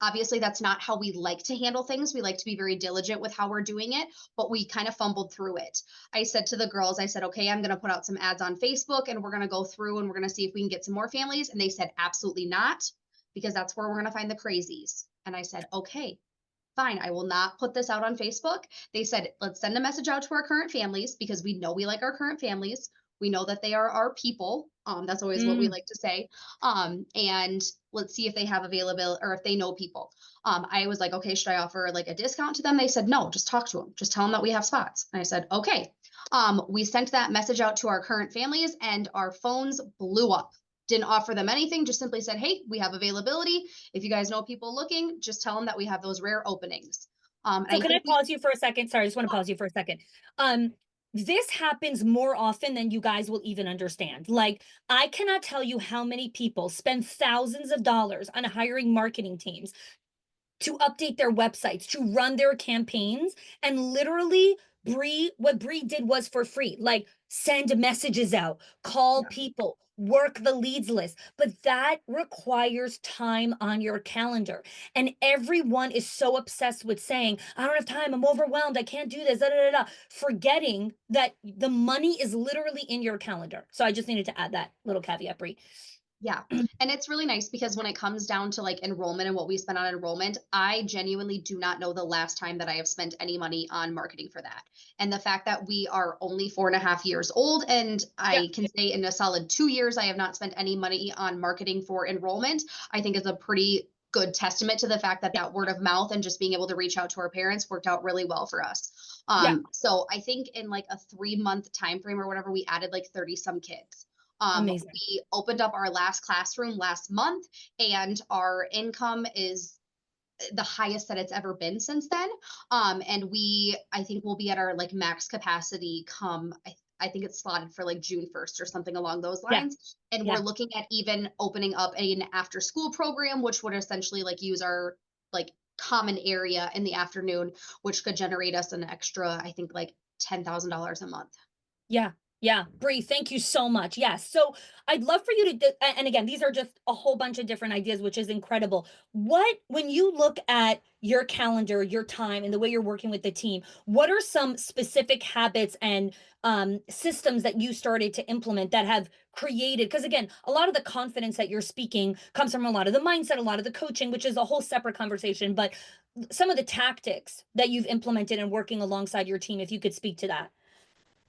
Obviously that's not how we like to handle things. We like to be very diligent with how we're doing it, but we kind of fumbled through it. I said to the girls, I said, okay, I'm going to put out some ads on Facebook and we're going to go through and we're going to see if we can get some more families. And they said, absolutely not, because that's where we're going to find the crazies. And I said, okay, fine, I will not put this out on Facebook. They said, let's send a message out to our current families because we know we like our current families. We know that they are our people. That's always what we like to say. And let's see if they have available or if they know people. I was like, okay, should I offer like a discount to them? They said, no, just talk to them. Just tell them that we have spots. And I said, okay. We sent that message out to our current families and our phones blew up. Didn't offer them anything, just simply said, hey, we have availability. If you guys know people looking, just tell them that we have those rare openings. So can I pause you for a second? Sorry, I just want to pause you for a second. This happens more often than you guys will even understand. Like, I cannot tell you how many people spend thousands of dollars on hiring marketing teams to update their websites, to run their campaigns, and literally what Bree did was for free. Like, send messages out, call people, work the leads list, but that requires time on your calendar. And everyone is so obsessed with saying, I don't have time, I'm overwhelmed, I can't do this, forgetting that the money is literally in your calendar. So I just needed to add that little caveat, Bree. Yeah. And it's really nice because when it comes down to like enrollment and what we spend on enrollment, I genuinely do not know the last time that I have spent any money on marketing for that. And the fact that we are only 4.5 years old, and I can say in a solid 2 years, I have not spent any money on marketing for enrollment, I think is a pretty good testament to the fact that that word of mouth and just being able to reach out to our parents worked out really well for us. So I think in like a 3-month time frame or whatever, we added like 30 some kids. We opened up our last classroom last month and our income is the highest that it's ever been since then. And I think we'll be at our like max capacity come, I think it's slotted for like June 1st or something along those lines. And we're looking at even opening up an after school program, which would essentially like use our like common area in the afternoon, which could generate us an extra, I think like $10,000 a month. Yeah, Bree, thank you so much. Yes. So I'd love for you to, and again, these are just a whole bunch of different ideas, which is incredible. When you look at your calendar, your time, and the way you're working with the team, what are some specific habits and systems that you started to implement that have created? Because again, a lot of the confidence that you're speaking comes from a lot of the mindset, a lot of the coaching, which is a whole separate conversation, but some of the tactics that you've implemented and working alongside your team, if you could speak to that.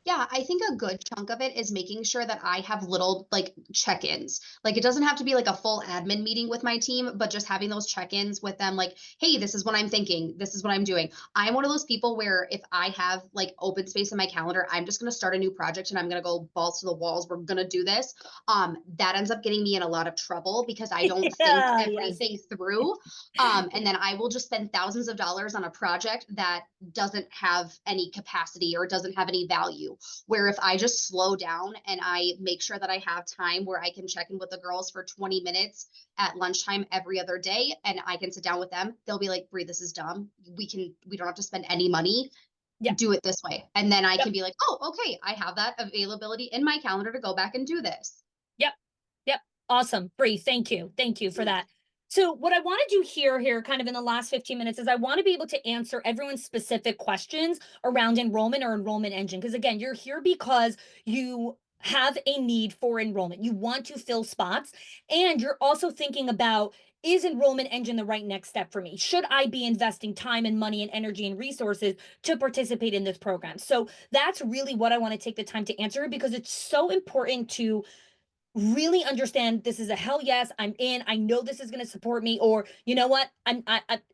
Yeah, I think a good chunk of it is making sure that I have little like check-ins. Like it doesn't have to be like a full admin meeting with my team, but just having those check-ins with them like, hey, this is what I'm thinking. This is what I'm doing. I'm one of those people where if I have like open space in my calendar, I'm just going to start a new project and I'm going to go balls to the walls. We're going to do this. That ends up getting me in a lot of trouble because I don't think everything through. And then I will just spend thousands of dollars on a project that doesn't have any capacity or doesn't have any value. Where if I just slow down and I make sure that I have time where I can check in with the girls for 20 minutes at lunchtime every other day and I can sit down with them, they'll be like, Bree, this is dumb. We don't have to spend any money. Do it this way. And then I can be like, oh, okay, I have that availability in my calendar to go back and do this. Yep. Awesome. Bree, thank you. Thank you for that. So what I want to do here kind of in the last 15 minutes is I want to be able to answer everyone's specific questions around enrollment or enrollment engine. Because again, you're here because you have a need for enrollment. You want to fill spots. And you're also thinking about, is enrollment engine the right next step for me? Should I be investing time and money and energy and resources to participate in this program? So that's really what I want to take the time to answer because it's so important to really understand this is a hell yes, I'm in, I know this is going to support me, or you know what,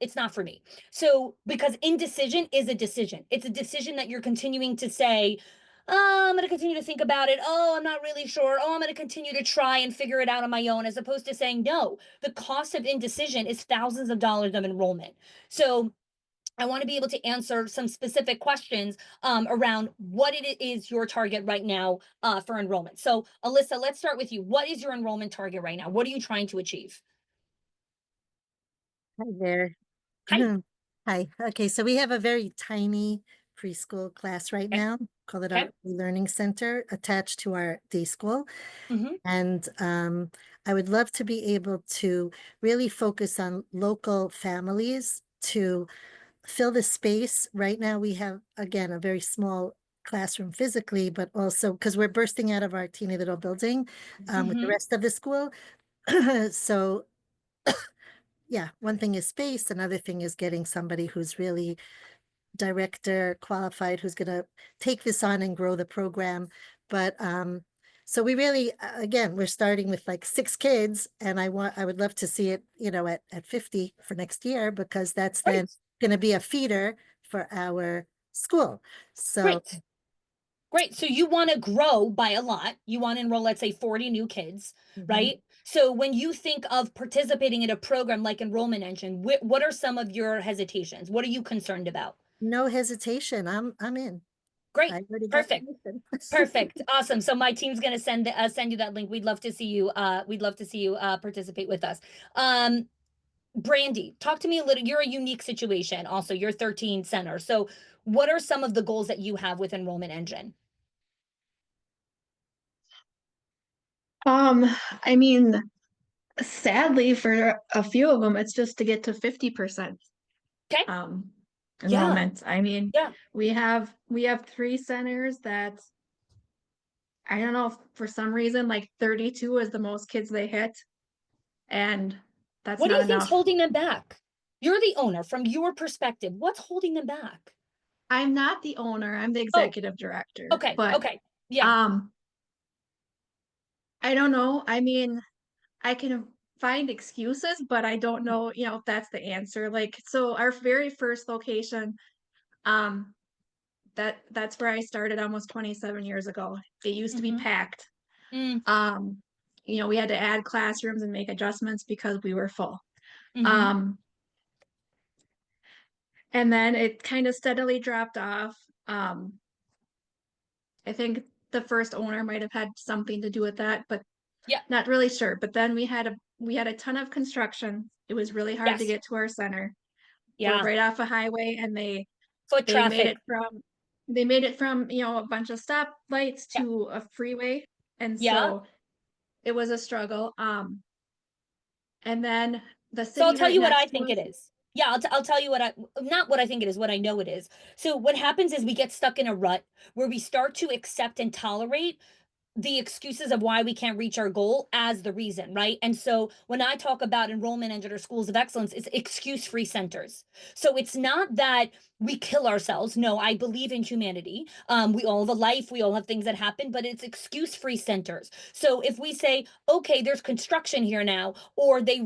it's not for me. So because indecision is a decision. It's a decision that you're continuing to say, oh, I'm going to continue to think about it. Oh, I'm not really sure. Oh, I'm going to continue to try and figure it out on my own, as opposed to saying, no, the cost of indecision is thousands of dollars of enrollment. So I want to be able to answer some specific questions around what it is your target right now for enrollment. So Alyssa, let's start with you. What is your enrollment target right now? What are you trying to achieve? Hi there. Hi. Hi. Okay, so we have a very tiny preschool class right Okay. now. Call it Okay. our learning center attached to our day school. Mm-hmm. And I would love to be able to really focus on local families to fill the space. Right now, we have, again, a very small classroom physically, but also because we're bursting out of our teeny little building with the Mm-hmm. rest of the school. So yeah, one thing is space, another thing is getting somebody who's really director qualified, who's going to take this on and grow the program. But so we really, again, we're starting with like 6 kids, and I would love to see it, at 50 for next year, because that's then Great. going to be a feeder for our school. So Great. Great. So you want to grow by a lot. You want to enroll, let's say, 40 new kids, right? So when you think of participating in a program like Enrollment Engine, what are some of your hesitations? What are you concerned about? no hesitation. I'm in. Great. I already got Perfect. permission. Perfect. Awesome. So my team's going to send you that link. We'd love to see you participate with us. Brandy, talk to me a little. You're a unique situation. Also, you're 13 center. So what are some of the goals that you have with Enrollment Engine? I mean, sadly for a few of them, it's just to get to 50%. Okay. Yeah. Enrollment. I mean, Yeah. we have 3 centers that I don't know if for some reason like 32 is the most kids they hit, and that's What do not you think's enough. holding them back? You're the owner. From your perspective, what's holding them back? I'm not the owner, I'm the Oh, executive director, okay. but Okay. Yeah. I don't know. I mean, I can find excuses, but I don't know, if that's the answer. Like, so our very first location, um, that's where I started almost 27 years ago. It used to be Mm-hmm. packed. Mm, Um, we had to add classrooms and make adjustments because we were full. mm-hmm. Um, and then it kind of steadily dropped off. I think the first owner might have had something to do with that, but Yeah. not really sure. But then we had a ton of construction. It was really hard to Yes. get to our center. We're Yeah. right off a highway, and Foot they made traffic. it from a bunch of stoplights Yeah. to a freeway, and Yeah. so it was a struggle. And then the So I'll city tell right you what I next to think it us. is. Yeah, I'll tell you not what I think it is, what I know it is. So what happens is we get stuck in a rut where we start to accept and tolerate the excuses of why we can't reach our goal as the reason, right? And so when I talk about enrollment engine or schools of excellence, it's excuse-free centers. So it's not that we kill ourselves. No, I believe in humanity. We all have a life, we all have things that happen, but it's excuse-free centers. So if we say, okay, there's construction here now, or they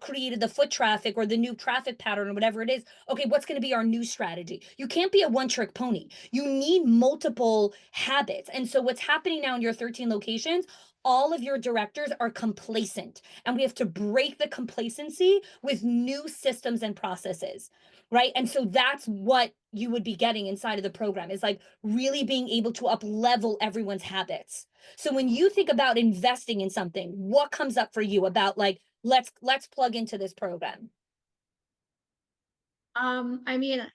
created the foot traffic or the new traffic pattern or whatever it is, okay, what's going to be our new strategy? You can't be a one-trick pony. You need multiple habits. And so what's happening now in your 13 locations, all of your directors are complacent, and we have to break the complacency with new systems and processes, right? And so that's what you would be getting inside of the program, is like really being able to up level everyone's habits. So when you think about investing in something, what comes up for you about like, let's plug into this program? I mean,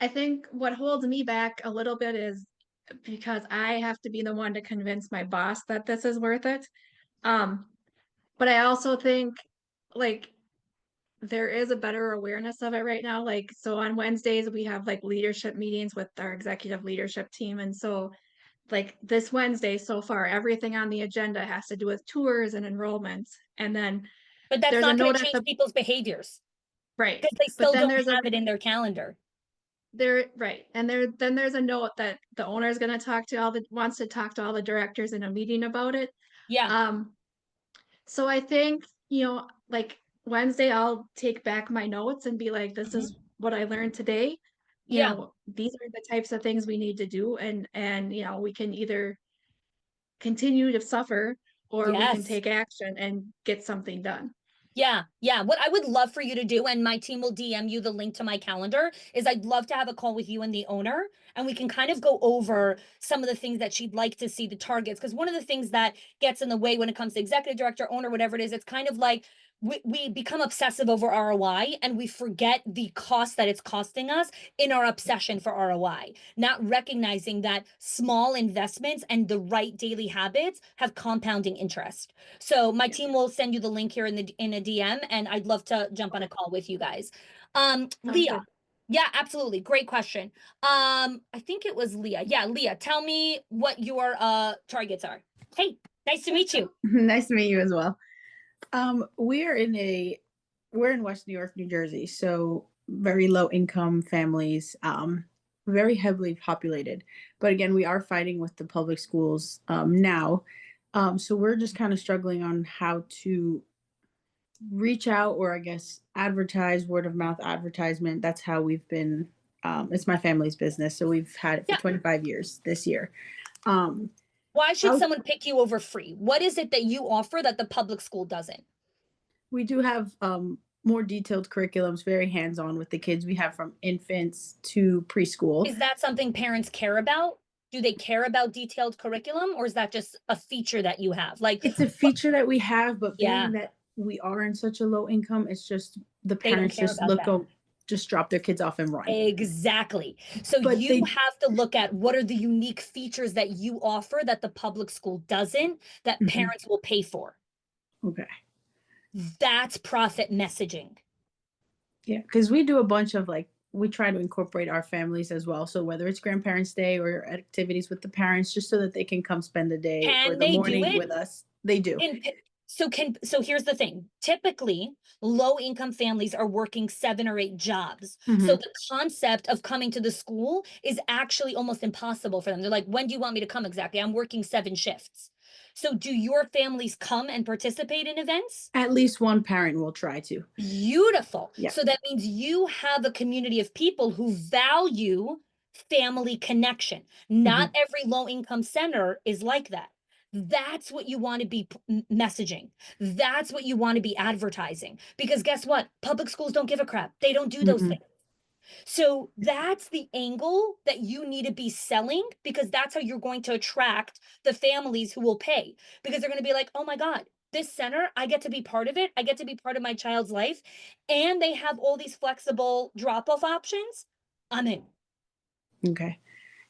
I think what holds me back a little bit is because I have to be the one to convince my boss that this is worth it. Um, but I also think like there is a better awareness of it right now. Like, so on Wednesdays, we have like leadership meetings with our executive leadership team. And so, like, this Wednesday so far, everything on the agenda has to do with tours and enrollments. And then But that's there's a not going note to at change the people's behaviors right. because they But still then don't there's a have it in their calendar. right. And then there's a note that the owner is going to wants to talk to all the directors in a meeting about it. Yeah. Um, so I think, like Wednesday, I'll take back my notes and be like, this Mhm. is what I learned today. Yeah. These are the types of things we need to do. And, we can either continue to suffer or we can Yes. take action and get something done. Yeah, yeah. What I would love for you to do, and my team will DM you the link to my calendar, is I'd love to have a call with you and the owner, and we can kind of go over some of the things that she'd like to see, the targets. Because one of the things that gets in the way when it comes to executive director, owner, whatever it is, it's kind of like we become obsessive over ROI and we forget the cost that it's costing us in our obsession for ROI, not recognizing that small investments and the right daily habits have compounding interest. So my team will send you the link here in a DM, and I'd love to jump on a call with you guys. Leah. good. Yeah, absolutely. Great question. I think it was Leah. Yeah, Leah, tell me what your targets are. Hey, nice to meet you. Nice to meet you as well. We're in West New York, New Jersey, so very low income families, very heavily populated. But again, we are fighting with the public schools now. So we're just kind of struggling on how to reach out, or I guess advertise, word of mouth advertisement. That's how we've been. It's my family's business, so we've had it for 25 years this year. Why should How- someone pick you over free? What is it that you offer that the public school doesn't? We do have more detailed curriculums, very hands-on with the kids. We have from infants to preschool. Is that something parents care about? Do they care about detailed curriculum, or is that just a feature that you have? Like, It's a feature that we have, but Yeah. being that we are in such a low income, it's just the They don't parents care just about look that. just drop their kids off and run. Exactly. So But you they- have to look at what are the unique features that you offer that the public school doesn't, that Mhm. parents will pay for. Okay. That's profit messaging. Yeah, because we do a bunch of we try to incorporate our families as well. So whether it's Grandparents' Day or activities with the parents, just so that they can come spend the day or Can the they do morning it? with us. They do. So here's the thing. Typically, low income families are working 7 or 8 jobs. So Mhm. the concept of coming to the school is actually almost impossible for them. They're like, when do you want me to come exactly? I'm working 7 shifts. So do your families come and participate in events? At least one parent will try to. Beautiful. Yeah. So that means you have a community of people who value family connection. Not every low income center is like that. That's what you want to be messaging. That's what you want to be advertising. Because guess what? Public schools don't give a crap. They don't do those Mm-mm. things. So that's the angle that you need to be selling, because that's how you're going to attract the families who will pay, because they're going to be like, oh my God, this center, I get to be part of it. I get to be part of my child's life. And they have all these flexible drop-off options. I'm in. Okay.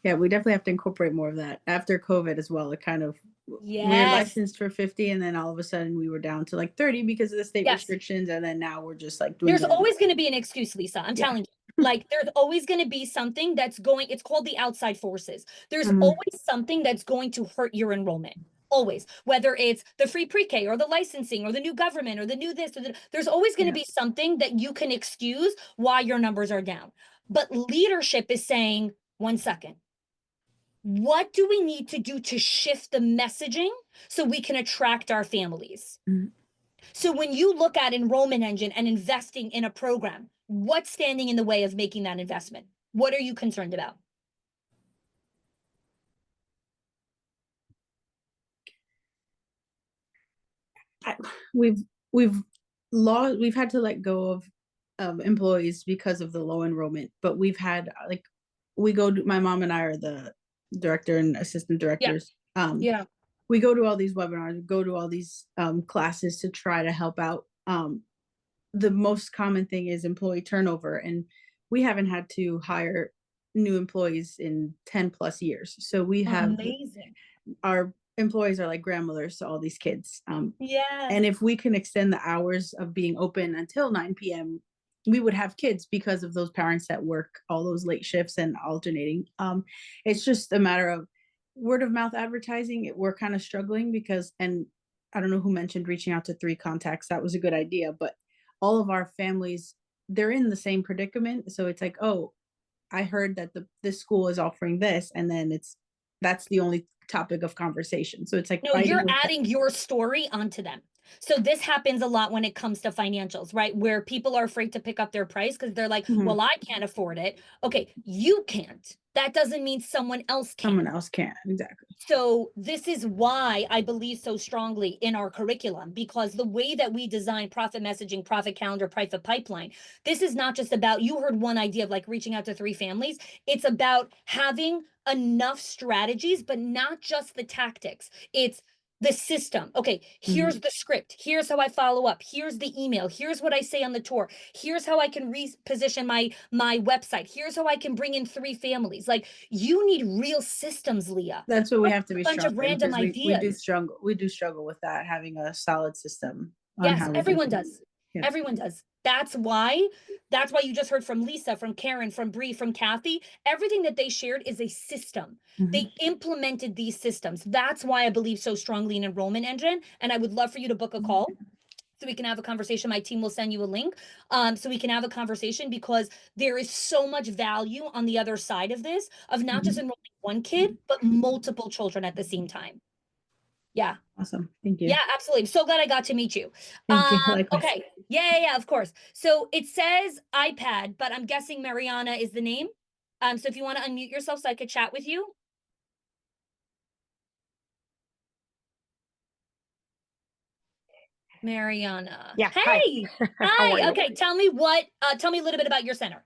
Yeah, we definitely have to incorporate more of that. After COVID as well, it kind of we were Yes. licensed for 50, and then all of a sudden we were down to 30 because of the state Yes. restrictions, and then now we're just doing There's that. always going to be an excuse, Lisa. I'm Yeah. telling you. Like, there's always going to be something that's going, it's called the outside forces. There's Mhm. always something that's going to hurt your enrollment. Always. Whether it's the free pre-K or the licensing or the new government or the new this, or there's always going to be something that you can excuse why your numbers are down. But leadership is saying, 1 second. What do we need to do to shift the messaging so we can attract our families? Mhm. So when you look at enrollment engine and investing in a program, what's standing in the way of making that investment? What are you concerned about? We've had to let go of employees because of the low enrollment, but we've had my mom and I are the director and assistant directors. Yeah. We go to all these webinars, go to all these classes to try to help out. The most common thing is employee turnover, and we haven't had to hire new employees in 10 plus years. So we have Amazing. our employees are like grandmothers to all these kids. Yeah. And if we can extend the hours of being open until 9 p.m., we would have kids because of those parents that work all those late shifts and alternating. It's just a matter of word of mouth advertising. We're kind of struggling because, and I don't know who mentioned reaching out to 3 contacts. That was a good idea, but all of our families, they're in the same predicament. So it's like, oh, I heard that this school is offering this, and then that's the only topic of conversation. So it's like No, fighting you're with adding your story onto them. So this happens a lot when it comes to financials, right? Where people are afraid to pick up their price because they're like, Mhm. well, I can't afford it. Okay, you can't. That doesn't mean someone else can. someone else can. Exactly. So this is why I believe so strongly in our curriculum, because the way that we design profit messaging, profit calendar, profit pipeline, this is not just about, you heard one idea of reaching out to 3 families. It's about having enough strategies, but not just the tactics. It's the system. Okay, here's the script. Here's how I follow up. Here's the email. Here's what I say on the tour. Here's how I can reposition my website. Here's how I can bring in 3 families. Like, you need real systems, Leah. That's what we Not have to be a bunch strong of in, random because we do ideas. struggle with that, having a solid system on Yes, how we do everyone things. does. Yeah. Everyone does. That's why you just heard from Lisa, from Karen, from Bree, from Kathy. Everything that they shared is a system. They implemented these systems. That's why I believe so strongly in Enrollment Engine. And I would love for you to book a call so we can have a conversation. My team will send you a link so we can have a conversation, because there is so much value on the other side of this, of not just enrolling one kid, but multiple children at the same time. Yeah. Awesome. Thank you. Yeah, absolutely. I'm so glad I got to meet you. Thank you. Likewise. Okay. Yeah, of course. So it says iPad, but I'm guessing Mariana is the name. So if you want to unmute yourself so I could chat with you. Mariana. Yeah, hi. Hey. How are Hi. you? Okay. Tell me a little bit about your center.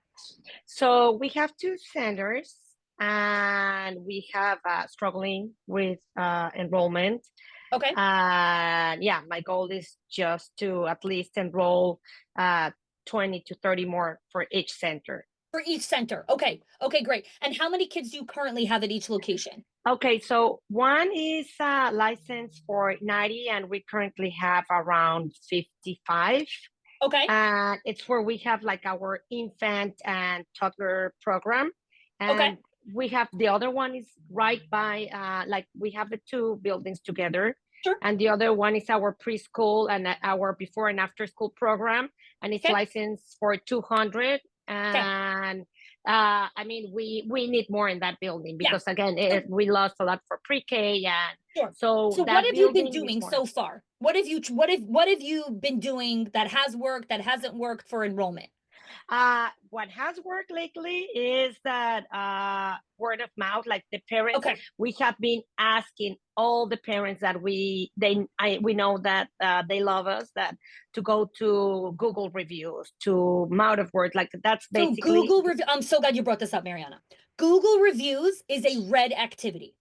So we have 2 centers, and we have struggling with enrollment. Okay. And yeah, my goal is just to at least enroll 20 to 30 more for each center. For each center. Okay. Okay, great. And how many kids do you currently have at each location? Okay, so one is licensed for 90, and we currently have around 55. Okay. And it's where we have like our infant and toddler program. Okay. And we have the other one is right by, like we have the 2 buildings together. Sure. And the other one is our preschool and our before and after school program. And it's Okay. licensed for 200. And I mean, we need more in that building, because again, we lost a lot for pre-K. And Sure. so So that what have you been building needs doing more. so far? What have you been doing that has worked, that hasn't worked for enrollment? What has worked lately is that word of mouth, like the parents. Okay. We have been asking all the parents that we know that they love us, that to go to Google reviews, to mouth of word, like that's So basically. Google review. I'm so glad you brought this up, Mariana. Google reviews is a red activity.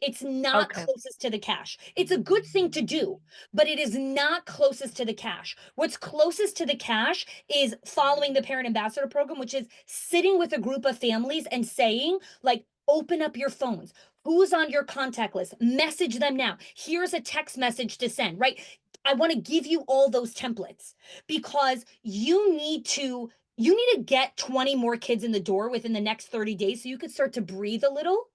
It's not Okay. closest to the cash. It's a good thing to do, but it is not closest to the cash. What's closest to the cash is following the parent ambassador program, which is sitting with a group of families and saying, like, open up your phones. Who's on your contact list? Message them now. Here's a text message to send, right? I want to give you all those templates, because you need to get 20 more kids in the door within the next 30 days so you could start to breathe a little.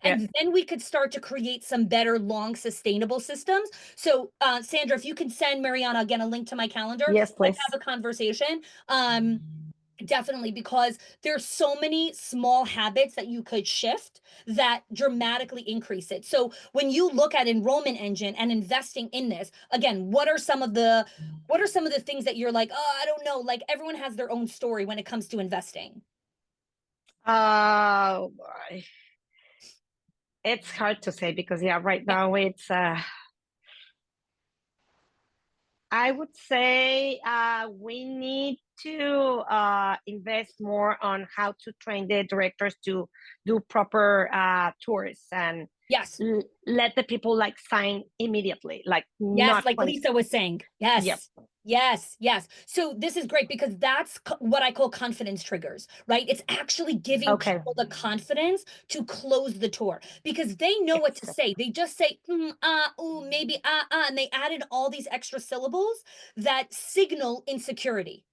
And then we could start to create some better, long, sustainable systems. So, Sandra, if you can send Mariana again a link to my calendar, Yes, let's please. have a conversation. Definitely, because there's so many small habits that you could shift that dramatically increase it. So when you look at Enrollment Engine and investing in this, again, what are some of the things that you're like, oh, I don't know, like everyone has their own story when it comes to investing. It's hard to say, because right now it's I would say we need to invest more on how to train the directors to do proper tours, and Yes. let the people like sign immediately, like Yes, not like 20. Lisa was saying. Yes. Yep. Yes. So this is great, because that's what I call confidence triggers, right? It's actually giving Okay. people the confidence to close the tour, because they know what to say. They just say, ooh, maybe, and they added all these extra syllables that signal insecurity.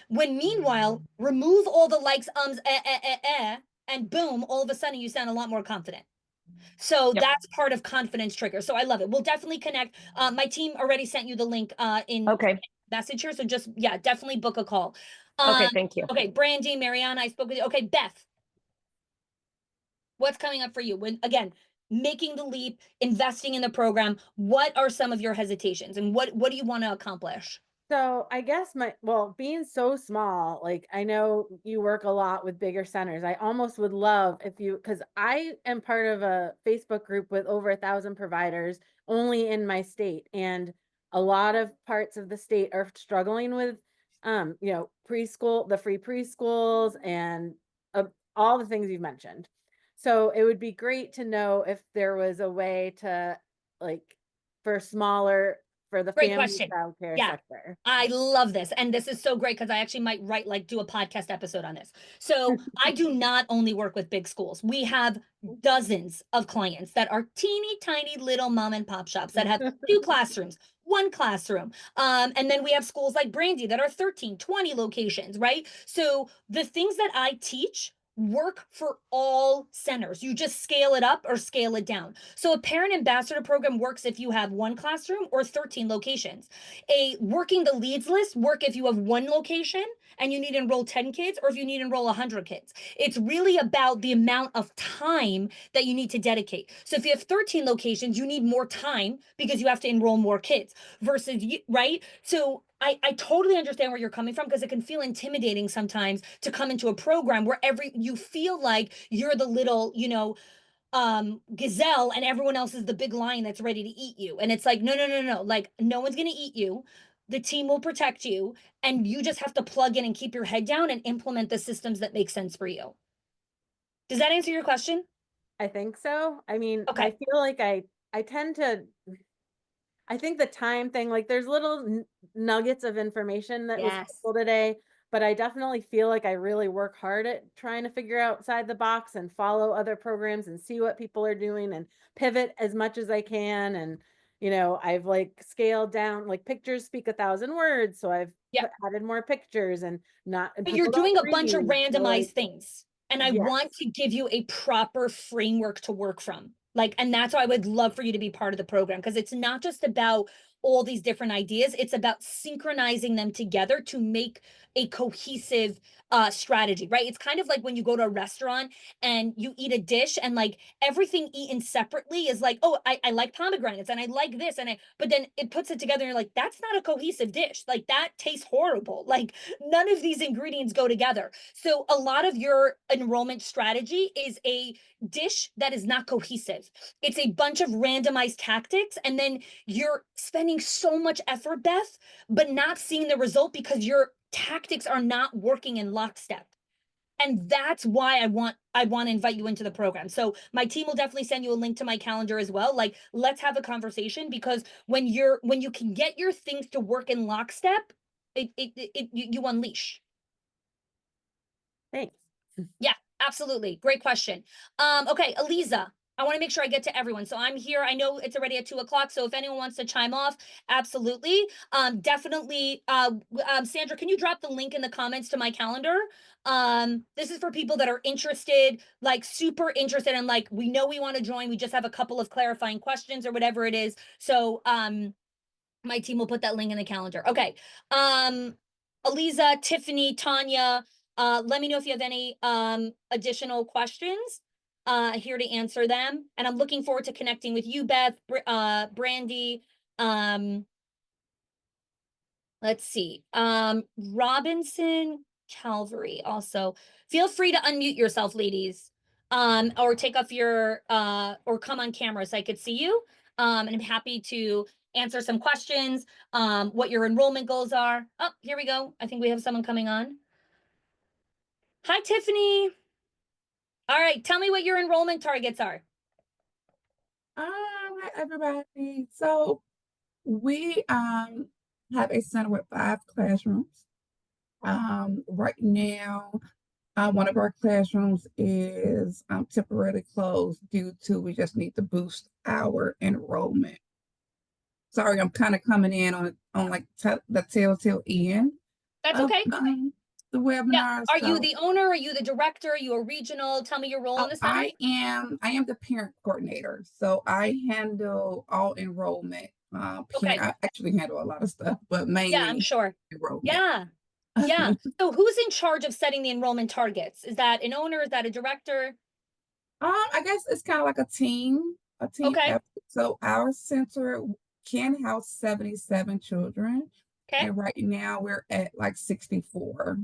When meanwhile, remove all the likes, and boom, all of a sudden you sound a lot more confident. So that's part of confidence trigger. So I love it. We'll definitely connect. My team already sent you the link in message here. So just, definitely book a call. Okay, thank you. Okay, Brandy, Mariana, I spoke with you. Okay, Beth, what's coming up for you? When, again, making the leap, investing in the program, what are some of your hesitations, and what do you want to accomplish? So I guess being so small, like I know you work a lot with bigger centers. I almost would love if because I am part of a Facebook group with over 1,000 providers only in my state. And a lot of parts of the state are struggling with, preschool, the free preschools, and all the things you've mentioned. So it would be great to know if there was a way to like for smaller, for the Great family question. childcare Yeah. sector? I love this. And this is so great because I actually might do a podcast episode on this. So I do not only work with big schools. We have dozens of clients that are teeny tiny little mom and pop shops that have 2 classrooms, 1 classroom. And then we have schools like Brandy that are 13, 20 locations, right? So the things that I teach work for all centers. You just scale it up or scale it down. So a parent ambassador program works if you have 1 classroom or 13 locations. A working the leads list work if you have 1 location and you need to enroll 10 kids or if you need to enroll 100 kids. It's really about the amount of time that you need to dedicate. So if you have 13 locations, you need more time because you have to enroll more kids versus you, right? So I totally understand where you're coming from because it can feel intimidating sometimes to come into a program where you feel like you're the little, gazelle and everyone else is the big lion that's ready to eat you. And it's like, no. Like, no one's going to eat you. The team will protect you. And you just have to plug in and keep your head down and implement the systems that make sense for you. Does that answer your question? I think so. I mean, Okay. I feel like I tend to, I think the time thing, like there's little nuggets of information that was Yes. helpful today, but I definitely feel like I really work hard at trying to figure outside the box and follow other programs and see what people are doing and pivot as much as I can. And, I've like scaled down, like pictures speak 1,000 words. So I've Yep. added more pictures and But people you're don't doing a bunch of read, so, randomized like, things. And I yes. want to give you a proper framework to work from. And that's why I would love for you to be part of the program because it's not just about all these different ideas, it's about synchronizing them together to make a cohesive strategy, right? It's kind of like when you go to a restaurant and you eat a dish and like everything eaten separately is like, oh, I like pomegranates and I like this but then it puts it together and you're like, that's not a cohesive dish. Like that tastes horrible. Like none of these ingredients go together. So a lot of your enrollment strategy is a dish that is not cohesive. It's a bunch of randomized tactics and then you're spending so much effort, Beth, but not seeing the result because your tactics are not working in lockstep. And that's why I want to invite you into the program. So my team will definitely send you a link to my calendar as well. Like let's have a conversation because when you can get your things to work in lockstep, you unleash. Thanks. Yeah, absolutely. Great question. Okay, Eliza, I want to make sure I get to everyone. So I'm here. I know it's already at 2:00. So if anyone wants to chime off, absolutely. Definitely. Sandra, can you drop the link in the comments to my calendar? This is for people that are interested, like super interested, and like we know we want to join. We just have a couple of clarifying questions or whatever it is. So my team will put that link in the calendar. Okay. Eliza, Tiffany, Tanya, let me know if you have any additional questions. Here to answer them. And I'm looking forward to connecting with you, Beth, Brandy. Let's see. Robinson Calvary also. Feel free to unmute yourself, ladies. Or take off your or come on camera so I could see you. And I'm happy to answer some questions, what your enrollment goals are. Oh, here we go. I think we have someone coming on. Hi, Tiffany. All right, tell me what your enrollment targets are. Hi everybody. So we have a center with 5 classrooms. Right now, one of our classrooms is temporarily closed due to we just need to boost our enrollment. Sorry, I'm kind of coming in on like the telltale end. That's of, okay. The webinar. Yeah. Are you So, the owner? Are you the director? Are you a regional? Tell me your role in the center. I am the parent coordinator. So I handle all enrollment. Okay. I actually handle a lot of stuff, but mainly Yeah, I'm sure. enrollment. Yeah. Yeah. So who's in charge of setting the enrollment targets? Is that an owner? Is that a director? I guess it's kind of like a team Okay. effort. So our center can house 77 children. Okay. And right now we're at like 64.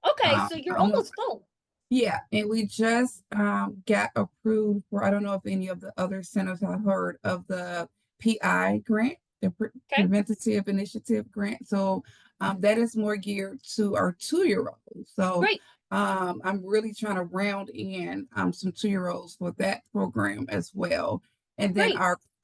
Okay. So you're almost full. Yeah, and we just got approved for, I don't know if any of the other centers have heard of the PI grant, the Preventative Initiative grant. So that is more geared to our 2-year-olds. So Great. I'm really trying to round in some 2-year-olds for that program as well. And then Great.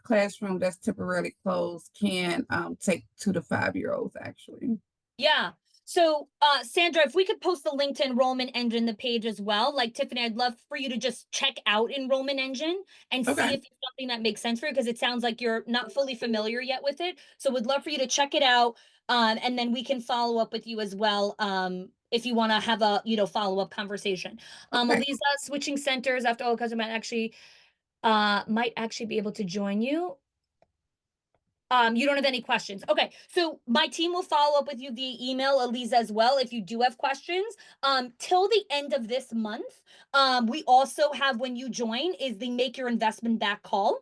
classroom that's temporarily closed can take 2 to 5 year olds actually. Yeah. So, Sandra, if we could post the link to Enrollment Engine, the page as well, like Tiffany, I'd love for you to just check out Enrollment Engine and see Okay. if it's something that makes sense for you, because it sounds like you're not fully familiar yet with it. So would love for you to check it out. And then we can follow up with you as well. If you want to have a, follow-up conversation. Okay. Elisa, switching centers after all, because I might actually be able to join you. You don't have any questions. Okay, so my team will follow up with you via email, Eliza, as well, if you do have questions. Till the end of this month, we also have, when you join, is the Make Your Investment Back call.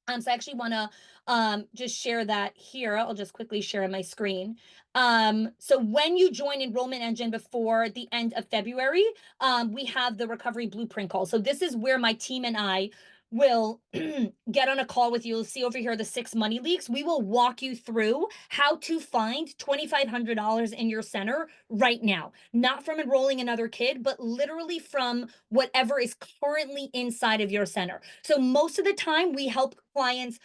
So I actually want to just share that here. I'll just quickly share my screen. So when you join Enrollment Engine before the end of February, we have the recovery blueprint call. So this is where my team and I will get on a call with you. You'll see over here the 6 money leaks. We will walk you through how to find $2,500 in your center right now, not from enrolling another kid, but literally from whatever is currently inside of your center. So most of the time we help clients,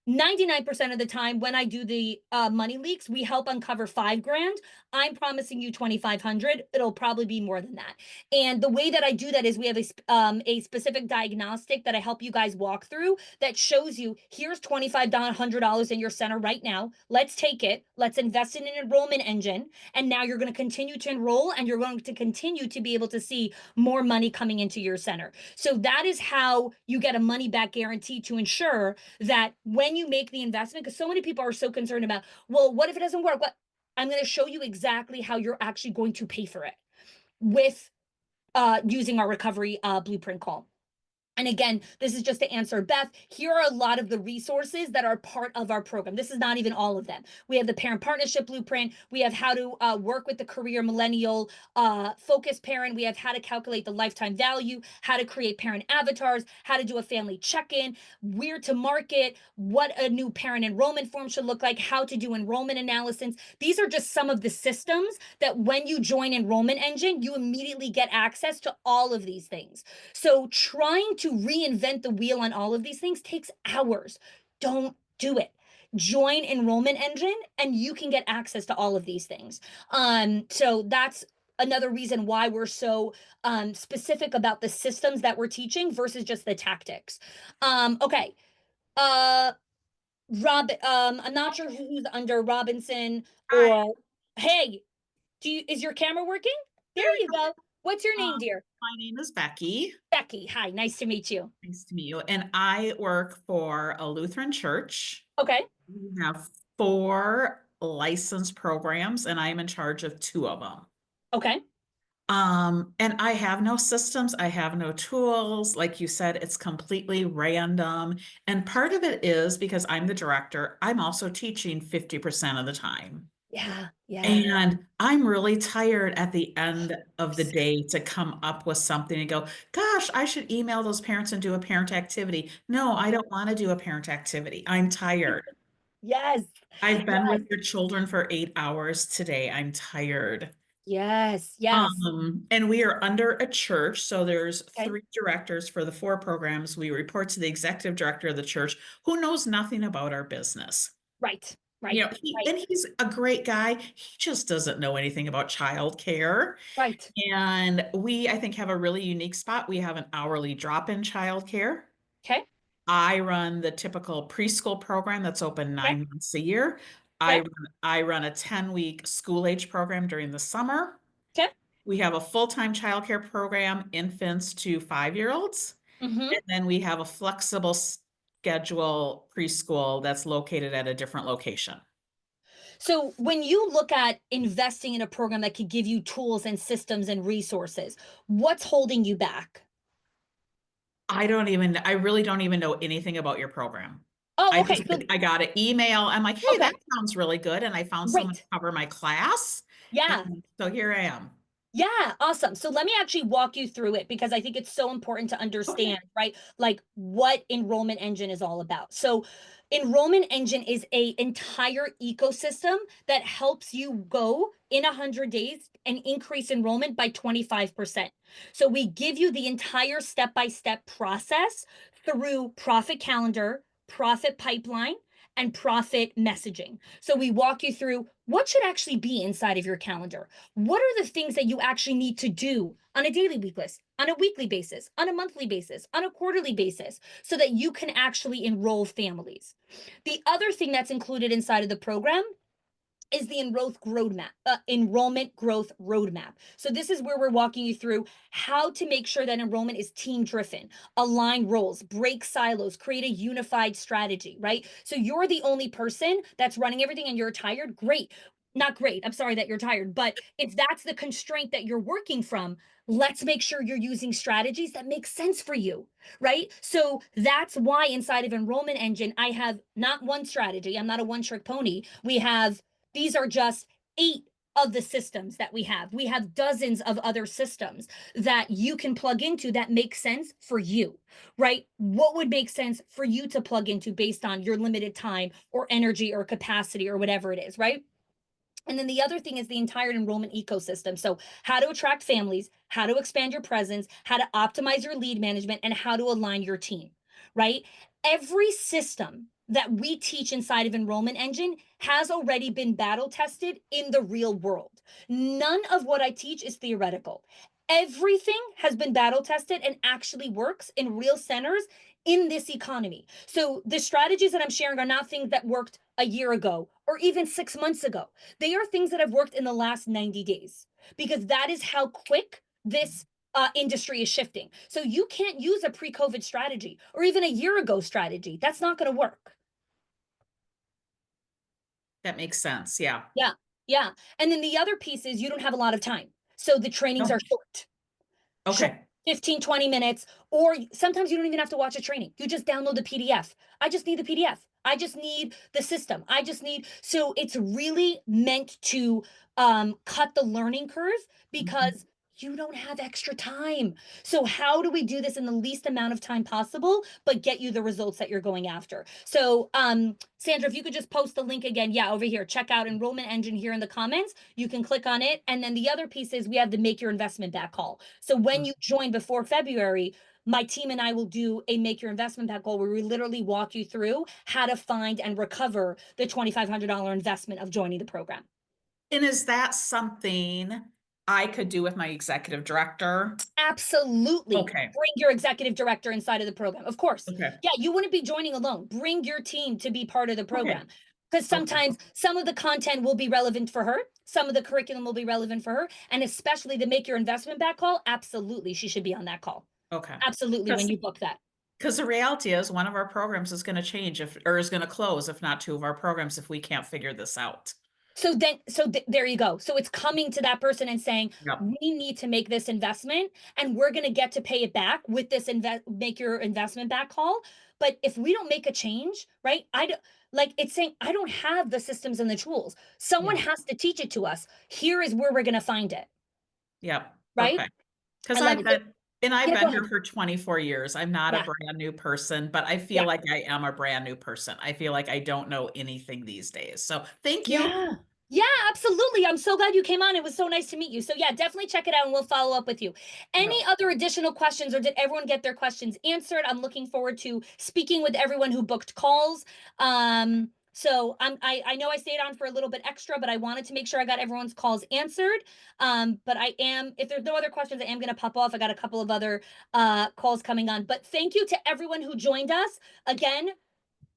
99% of the time when I do the money leaks, we help uncover $5,000. I'm promising you 2,500. It'll probably be more than that. And the way that I do that is we have a specific diagnostic that I help you guys walk through that shows you, here's $2,500 in your center right now. Let's take it. Let's invest in an enrollment engine. And now you're going to continue to enroll, and you're going to continue to be able to see more money coming into your center. So that is how you get a money back guarantee to ensure that when you make the investment, because so many people are so concerned about, well, what if it doesn't work? What? I'm going to show you exactly how you're actually going to pay for it with using our recovery blueprint call. And again, this is just to answer Beth. Here are a lot of the resources that are part of our program. This is not even all of them. We have the parent partnership blueprint. We have how to work with the career millennial focused parent. We have how to calculate the lifetime value, how to create parent avatars, how to do a family check-in, where to market, what a new parent enrollment form should look like, how to do enrollment analysis. These are just some of the systems that when you join Enrollment Engine, you immediately get access to all of these things. So trying to reinvent the wheel on all of these things takes hours. Don't do it. Join Enrollment Engine and you can get access to all of these things. So that's another reason why we're so specific about the systems that we're teaching versus just the tactics. Okay. I'm not sure who's under Robinson or hey, is your camera working? There you go. What's your name, dear? My name is Becky. Becky, hi, nice to meet you. Nice to meet you. And I work for a Lutheran church. Okay. We have 4 licensed programs, and I am in charge of 2 of them. Okay. And I have no systems, I have no tools. Like you said, it's completely random. And part of it is because I'm the director, I'm also teaching 50% of the time. Yeah. And I'm really tired at the end of the day to come up with something and go, gosh, I should email those parents and do a parent activity. No, I don't want to do a parent activity. I'm tired. Yes. I've been with your children for 8 hours today. I'm tired. Yes. And we are under a church. So there's Okay. 3 directors for the 4 programs. We report to the executive director of the church who knows nothing about our business. Right. You know, and he's a great guy. He just doesn't know anything about childcare. Right. And I think, have a really unique spot. We have an hourly drop-in childcare. Okay. I run the typical preschool program that's open 9 months a year. Okay. I run a 10-week school-age program during the summer. Okay. We have a full-time childcare program, infants to 5-year-olds. Mm-hmm. And then we have a flexible schedule preschool that's located at a different location. So when you look at investing in a program that could give you tools and systems and resources, what's holding you back? I really don't even know anything about your program. Oh, okay. I got an email. I'm like, hey, that sounds really good. And I found someone to cover my class. Yeah. So here I am. Yeah, awesome. So let me actually walk you through it because I think it's so important to understand, right? Like what Enrollment Engine is all about. So Enrollment Engine is an entire ecosystem that helps you go in 100 days and increase enrollment by 25%. So we give you the entire step-by-step process through Profit Calendar, profit pipeline and profit messaging. So we walk you through what should actually be inside of your calendar. What are the things that you actually need to do on a daily basis, on a weekly basis, on a monthly basis, on a quarterly basis, so that you can actually enroll families. The other thing that's included inside of the program is the enrollment growth roadmap. So this is where we're walking you through how to make sure that enrollment is team driven, align roles, break silos, create a unified strategy, right? So you're the only person that's running everything and you're tired. Great. Not great. I'm sorry that you're tired, but if that's the constraint that you're working from, let's make sure you're using strategies that make sense for you, right? So that's why inside of Enrollment Engine, I have not one strategy. I'm not a one trick pony. These are just 8 of the systems that we have. We have dozens of other systems that you can plug into that make sense for you, right? What would make sense for you to plug into based on your limited time or energy or capacity or whatever it is, right? And then the other thing is the entire enrollment ecosystem. So, how to attract families, how to expand your presence, how to optimize your lead management, and how to align your team, right? Every system that we teach inside of Enrollment Engine has already been battle tested in the real world. None of what I teach is theoretical. Everything has been battle tested and actually works in real centers in this economy. So the strategies that I'm sharing are not things that worked a year ago or even 6 months ago. They are things that have worked in the last 90 days because that is how quick this industry is shifting. So you can't use a pre-COVID strategy or even a year ago strategy. That's not going to work. That makes sense. Yeah. Yeah. Yeah. And then the other piece is you don't have a lot of time. So the trainings No. are short. Okay. 15, 20 minutes, or sometimes you don't even have to watch a training. You just download the PDF. I just need the PDF. I just need the system. So it's really meant to cut the learning curve because you don't have extra time. So how do we do this in the least amount of time possible, but get you the results that you're going after? So Sandra, if you could just post the link again. Yeah, over here, check out Enrollment Engine here in the comments. You can click on it. And then the other piece is we have the Make Your Investment Back call. So when you join before February, my team and I will do a Make Your Investment Back call where we literally walk you through how to find and recover the $2,500 investment of joining the program. And is that something I could do with my executive director? Absolutely. Okay. Bring your executive director inside of the program. Of course. Okay. Yeah, you wouldn't be joining alone. Bring your team to be part of the program. Okay. Because sometimes some of the content will be relevant for her, some of the curriculum will be relevant for her, and especially the Make Your Investment Back call, absolutely, she should be on that call. Okay. Absolutely, when you book that. Because the reality is one of our programs is going to change is going to close, if not 2 of our programs, if we can't figure this out. So there you go. So it's coming to that person and saying, Yep. we need to make this investment and we're going to get to pay it back with this Make Your Investment Back call. But if we don't make a change, right? It's saying, I don't have the systems and the tools. Someone has to teach it to us. Here is where we're going to find it. Yep. Right? Perfect. Because I love it. I've Yeah, go been here ahead. for 24 years. I'm not a Yeah. brand new person, but I feel like I am a brand new person. I feel like I don't know anything these days. So thank you. Yeah. Yeah, absolutely. I'm so glad you came on. It was so nice to meet you. So yeah, definitely check it out and we'll follow up with you. Any other additional questions or did everyone get their questions answered? I'm looking forward to speaking with everyone who booked calls. So I know I stayed on for a little bit extra, but I wanted to make sure I got everyone's calls answered. But if there's no other questions, I am going to pop off. I got a couple of other calls coming on. But thank you to everyone who joined us. Again,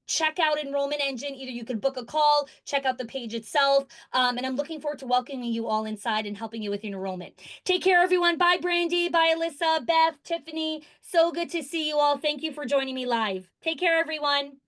check out Enrollment Engine. Either you can book a call, check out the page itself. And I'm looking forward to welcoming you all inside and helping you with your enrollment. Take care, everyone. Bye, Brandy. Bye, Alyssa, Beth, Tiffany. So good to see you all. Thank you for joining me live. Take care, everyone.